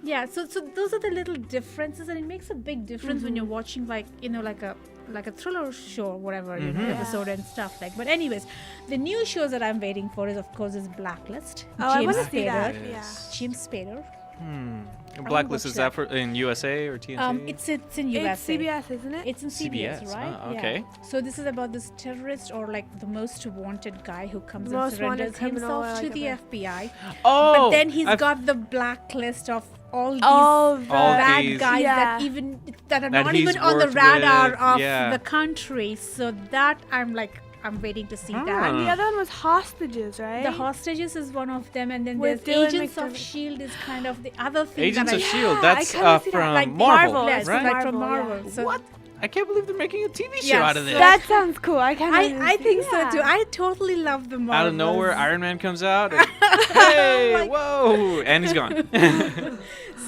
Yeah. So those are the little differences, and it makes a big difference when you're watching like a thriller show or whatever, you know, episode and stuff like. But anyways, the new shows that I'm waiting for is of course is Blacklist. I want to see that. Yeah. James Spader. Blacklist, watch is that for in USA or TNT? It's in USA. It's CBS, isn't it? It's in CBS, CBS, right? okay. Yeah. So this is about this terrorist or like the most wanted guy who comes The and most wanted surrenders criminal, himself I to like the that. FBI. Oh, But then he's I've- got the blacklist of all these All the- bad these- guys Yeah. that are That not he's even on the worked radar with, of yeah. the country. So that I'm waiting to see that. And the other one was hostages, right? The Hostages is one of them, and then With there's Dylan Agents of McDermott. S.H.I.E.L.D. is kind of the other thing. Agents that of I, S.H.I.E.L.D. Yeah, That's I kinda see that. from Like Marvel, Yes, right? like from Marvel, Marvel. yeah. So What? I can't believe they're making a TV show Yes, out of this. That sounds cool. I I think so too. I totally love the Marvel. Out of nowhere, Iron Man comes out. And, hey, whoa, and he's gone.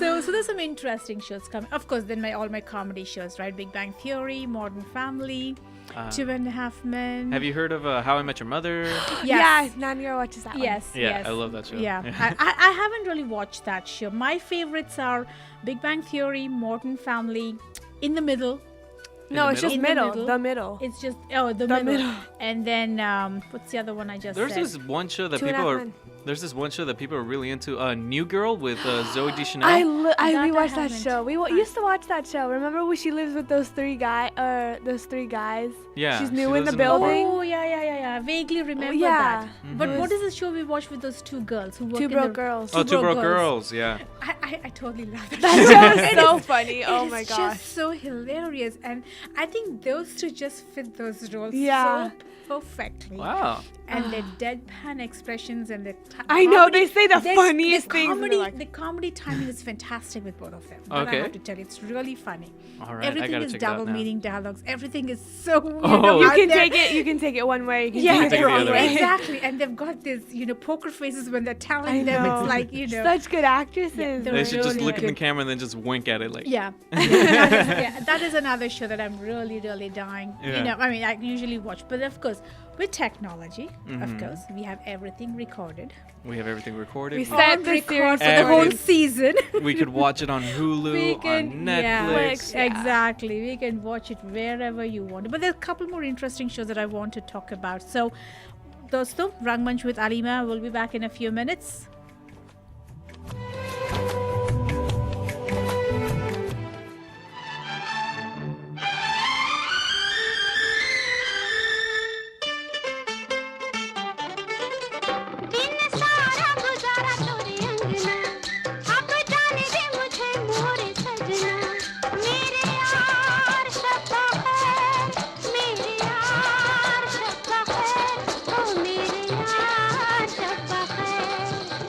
So there's some interesting shows coming. Of course, then all my comedy shows, right? Big Bang Theory, Modern Family, 2.5 Men. Have you heard of How I Met Your Mother? Yes. Yeah, Nanya watches that one. Yes. Yeah, yes. I love that show. Yeah, I haven't really watched that show. My favorites are Big Bang Theory, Modern Family, In the Middle. No, it's just In the middle. middle. The middle. It's just the middle. And then what's the other one I just There's said? this one show that 2.5 people are. Men. There's this one show that people are really into. New Girl with Zoe Deschanel. I That I rewatched that haven't. show. We used to watch that show. Remember when she lives with those three guys? Yeah, She's she new in lives the in the building. Oh yeah. Vaguely remember yeah. that. But what is the show we watched with those two girls who work Two in Broke the Girls. Oh, Two Broke Girls. Yeah. I totally love that. That show is so funny. Oh my It's gosh. just so hilarious, and I think those two just fit those roles Yeah. so perfectly. Wow. And their deadpan expressions and the I know, they say the funniest things and Comedy, they're like- the comedy timing is fantastic with both of them. That Okay. I have to tell you, it's really funny. All right, I Everything gotta is check it out double now. meaning dialogues. Everything is so Oh. You out can there. take it. You can take it one way. You can Yeah, take it the wrong way. exactly. And they've got this, poker faces when they're telling I them. know. It's like, Such good actresses. they're They should just really look in the good. camera and then just wink at it like. Yeah. That is another show that I'm really, really dying. Yeah. I mean, I usually watch, but of course, with technology, Mm-hmm. of course, we have everything recorded. We have everything recorded. We We, set On the record series for the whole Everything. season. we could watch it on Hulu, on Netflix. Yeah. Exactly. We can watch it wherever you want. But there's a couple more interesting shows that I want to talk about. So, dosto, Rangmunch with Alima will be back in a few minutes. दिन सारा गुजारा तोरे अंगना अब जाने दे मुझे मोरे सजना मेरे यार शब्बा खैर मेरे यार शब्बा खैर ओ मेरे यार शब्बा खैर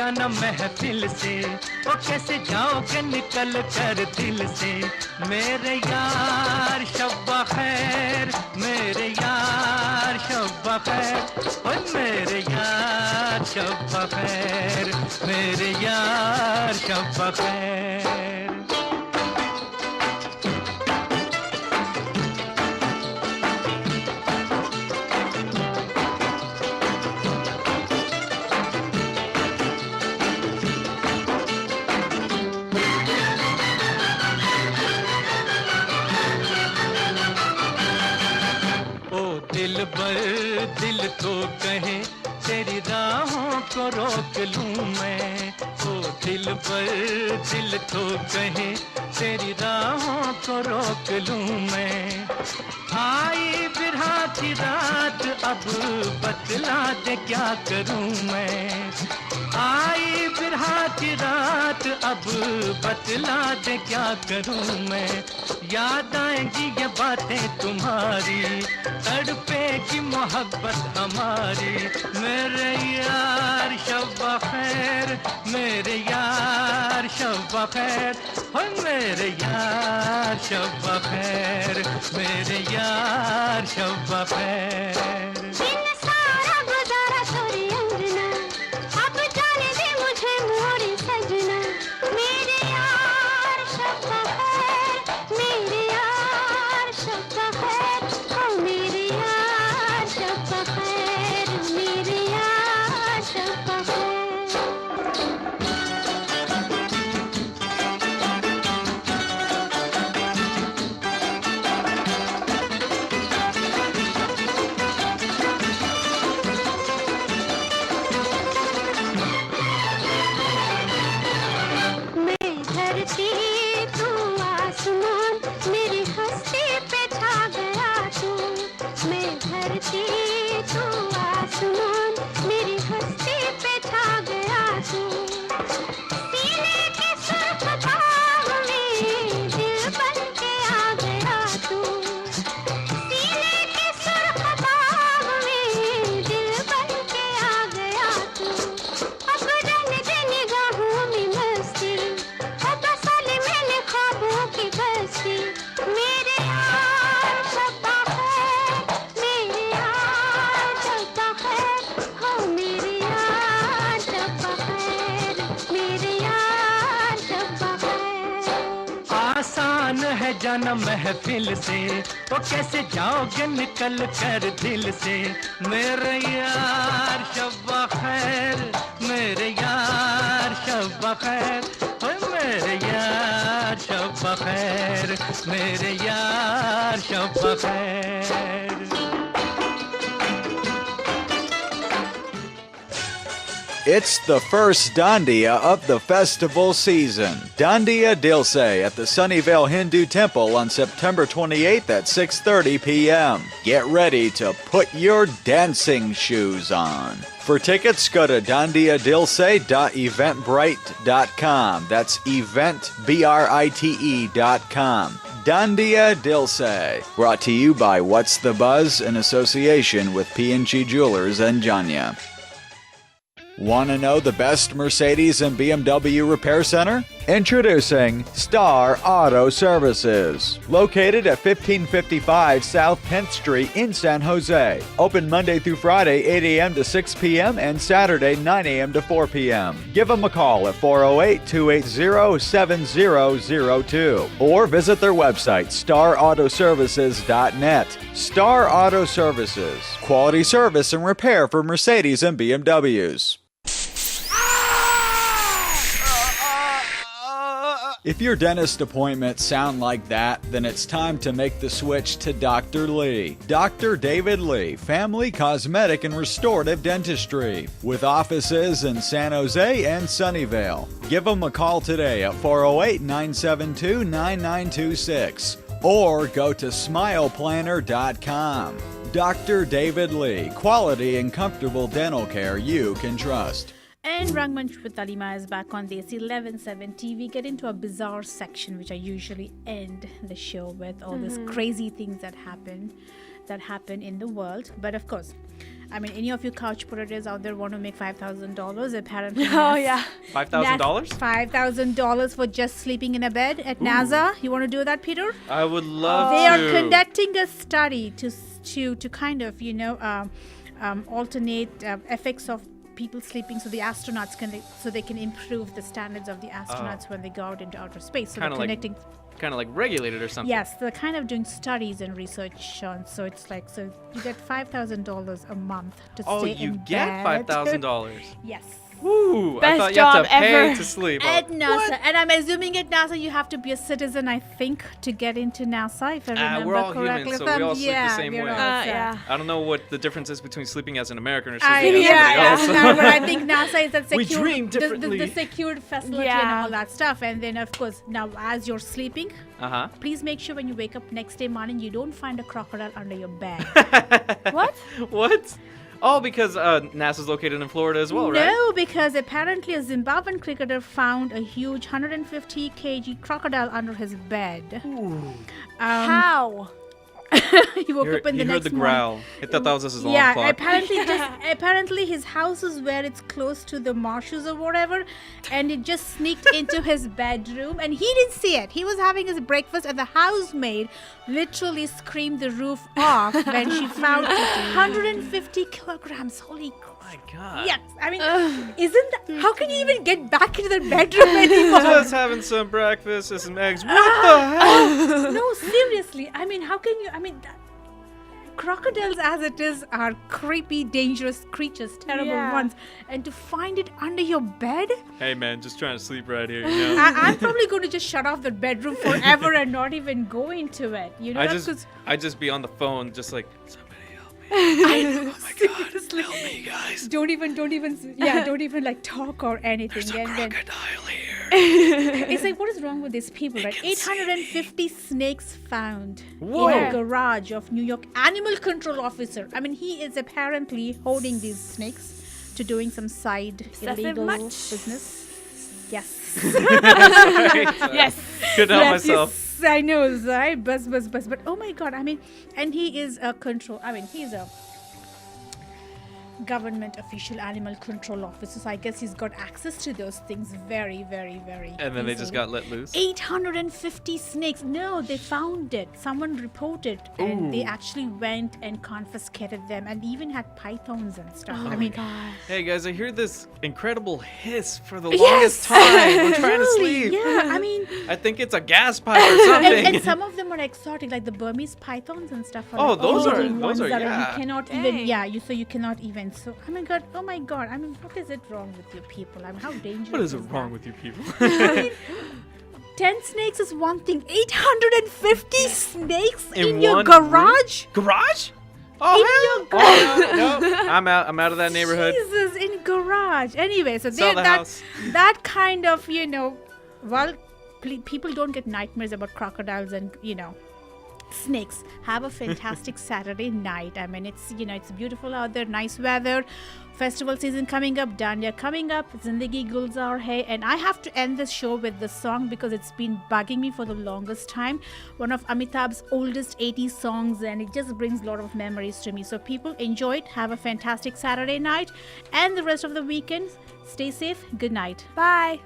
जाना महफिल से, ओ कैसे जाओगे निकल कर दिल से। मेरे यार शब्बा खैर, मेरे यार शब्बा खैर, ओ मेरे यार शब्बा खैर, मेरे यार शब्बा खैर। दिल बर दिल तो कहे तेरी राहों को रोक लूं मैं, ओ दिल पर दिल तो कहे तेरी राहों को रोक लूं मैं। आई बिरहा की रात अब बतला दे क्या करूं मैं, आई बिरहा की रात अब बतला दे क्या करूं मैं। याद आएंगी ये बातें तुम्हारी, तड़पेगी मोहब्बत हमारी। मेरे यार शब्बा खैर, मेरे यार शब्बा खैर, हो मेरे यार शब्बा खैर, मेरे यार शब्बा खैर। जाना महफिल से, वो कैसे जाओगे निकल कर दिल से। मेरे यार शब्बा खैर, मेरे यार शब्बा खैर, ओ मेरे यार शब्बा खैर, मेरे यार शब्बा खैर। It's the first Dandiya of the festival season. Dandiya Dilse at the Sunnyvale Hindu Temple on September 28th at 6:30 p.m. Get ready to put your dancing shoes on. For tickets, go to dandiyadilse.eventbrite.com. That's eventbrite.com. Dandiya Dilse, brought to you by What's the Buzz in association with P&G Jewelers and Janya. Want to know the best Mercedes and BMW repair center? Introducing Star Auto Services, located at 1555 South 10th Street in San Jose. Open Monday through Friday, 8 a.m. to 6 p.m. and Saturday, 9 a.m. to 4 p.m. Give them a call at 408-280-7002 or visit their website, starautoservices.net. Star Auto Services, quality service and repair for Mercedes and BMWs. If your dentist appointments sound like that, then it's time to make the switch to Dr. Lee. Dr. David Lee, Family Cosmetic and Restorative Dentistry, with offices in San Jose and Sunnyvale. Give them a call today at 408-972-9926 or go to smileplanner.com. Dr. David Lee, quality and comfortable dental care you can trust. And Rangmunch with Alima is back on Desi 11:70. We get into a bizarre section, which I usually end the show with, all these crazy things that happen in the world. But of course, I mean, any of you couch potatoes out there want to make $5,000? Apparently. Oh, yeah. $5,000? $5,000 for just sleeping in a bed at NASA. You want to do that, Peter? I would love They to. are conducting a study to kind of, alternate effects of people sleeping, so the astronauts they can improve the standards of the astronauts when they go out into outer space. So they're connecting. Kind of like regulated or something. Yes, they're kind of doing studies and research on. So it's like, so you get $5,000 a month to stay in bed. Oh, you get $5,000. Yes. Woo! I Best thought you had job to pay ever. to sleep. At NASA, and I'm assuming at NASA you have to be a citizen, I think, to get into NASA. If I remember we're all correctly. human, so we all sleep the same way. Yeah. I don't know what the difference is between sleeping as an American or I, sleeping as yeah, somebody yeah. else. But I think NASA is that We secure, dream differently. the secured facility and all that stuff. And then, of course, now as you're sleeping, please make sure when you wake up next day morning, you don't find a crocodile under your bed. What? What? Oh, because NASA's located in Florida as well, right? No, because apparently a Zimbabwean cricketer found a huge 150 kg crocodile under his bed. How? He woke up in the next morning. You heard the growl. He thought that was his alarm Yeah, clock. apparently his house is where it's close to the marshes or whatever, and it just sneaked into his bedroom, and he didn't see it. He was having his breakfast, and the housemaid literally screamed the roof off when she found 150 kilograms. Holy crap. My God. Yes, I mean, isn't that, how can you even get back into the bedroom anymore? Just having some breakfast and some eggs. What the hell? No, seriously. I mean, how can you? I mean, crocodiles, as it is, are creepy, dangerous creatures, terrible ones, and to find it under your bed. Hey man, just trying to sleep right here. You know. I'm probably going to just shut off the bedroom forever and not even go into it. You know, I just be on the phone, just like. I know. Oh my God, help me, guys. Don't even like talk or anything. There's a crocodile here. It's like, what is wrong with these people, right? 850 snakes found in a garage of New York animal control officer. I mean, he is apparently holding these snakes to doing some side illegal business. Yes. Yes. Couldn't help myself. Yes. I know, right? Buzz. But oh my God, I mean, and he is he's a government official animal control officer, so I guess he's got access to those things very, very, very And then easily. they just got let loose? 850 snakes. No, they found it. Someone reported, and they actually went and confiscated them, and even had pythons and stuff. Oh I mean, hey guys, I hear this incredible hiss for the longest time. I'm trying to sleep. Yeah, I mean, I think it's a gas pipe or something. and some of them are exotic, like the Burmese pythons and stuff. Oh, like those all are- the ones those are- that yeah. You cannot even. So you cannot even. So oh my god. I mean, what is it wrong with you people? I mean, how dangerous? What is it that? wrong with you people? I mean, 10 snakes is one thing. 850 snakes in your one garage? Garage? Oh, hell! Oh, no. I'm out of that neighborhood. Jesus, in garage. Anyway, so Sell the house. that kind of, people don't get nightmares about crocodiles and, snakes. Have a fantastic Saturday night. I mean, it's beautiful out there, nice weather. Festival season coming up, Dandiya coming up, Zindagi Gulzar Hai, and I have to end this show with this song because it's been bugging me for the longest time. One of Amitabh's oldest 80s songs, and it just brings a lot of memories to me. So people, enjoy it. Have a fantastic Saturday night and the rest of the weekend. Stay safe. Good night. Bye.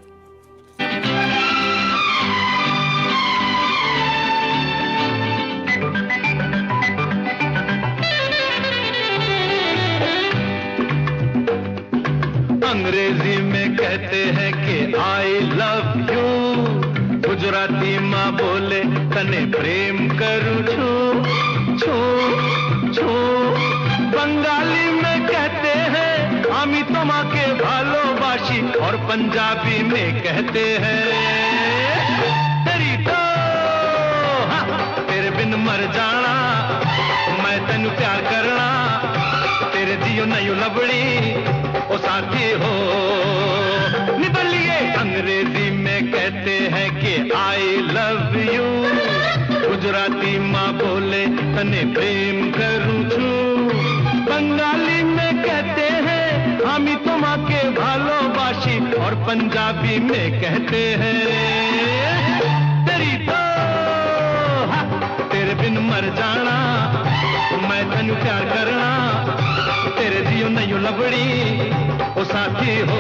अंग्रेजी में कहते हैं कि I love you, Gujarati माँ बोले तने प्रेम करूँ छू छू छू, बंगाली में कहते हैं आमी तुम्हाके भालोबाशी, और पंजाबी में कहते हैं तेरी तो तेरे बिन मर जाना, मैं तेनू प्यार करना, तेरे जियो नहीं लबड़ी ओ साथी हो निबलिए। अंग्रेजी में कहते हैं कि आई लव यू, गुजराती माँ बोले तने प्रेम करूँ छू, बंगाली में कहते हैं हामी तुम्हाके भालोबाशी, और पंजाबी में कहते हैं तेरी तो तेरे बिन मर जाना, मैं तेनू प्यार करना, जियो नहीं लबड़ी ओ साथी हो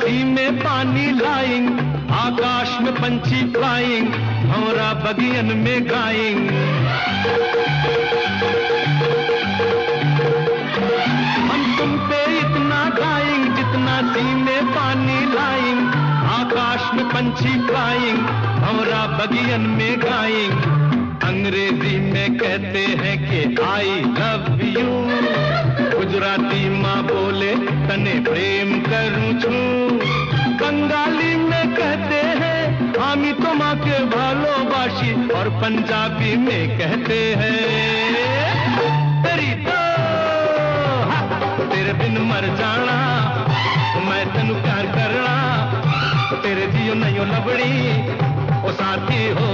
सी में पानी लाइंग आकाश में पंछी फ्लाइंग भंवरा बगियन में गाइंग हम तुम पे इतना गाइंग जितना सी में पानी लाइंग आकाश में पंछी फ्लाइंग भंवरा बगियन में गाइंग अंग्रेजी में कहते हैं कि आई लव यू गुजराती माँ बोले तने प्रेम करूं छू बंगाली में कहते हैं हामी तो माँ के भालोबाशी और पंजाबी में कहते हैं तेरी तो तेरे बिन मर जाना मैं तेनू प्यार करना तेरे जियो नहीं लबड़ी ओ साथी हो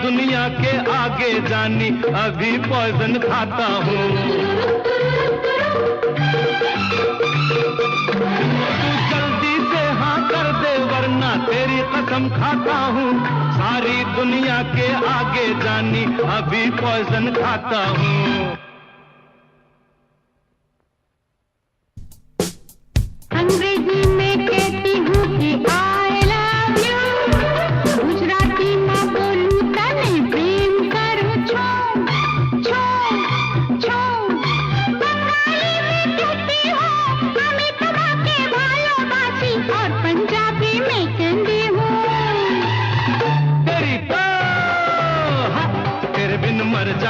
दुनिया के आगे जानी अभी पॉइजन खाता हूँ तू जल्दी से हाँ कर दे वरना तेरी कसम खाता हूँ सारी दुनिया के आगे जानी अभी पॉइजन खाता हूँ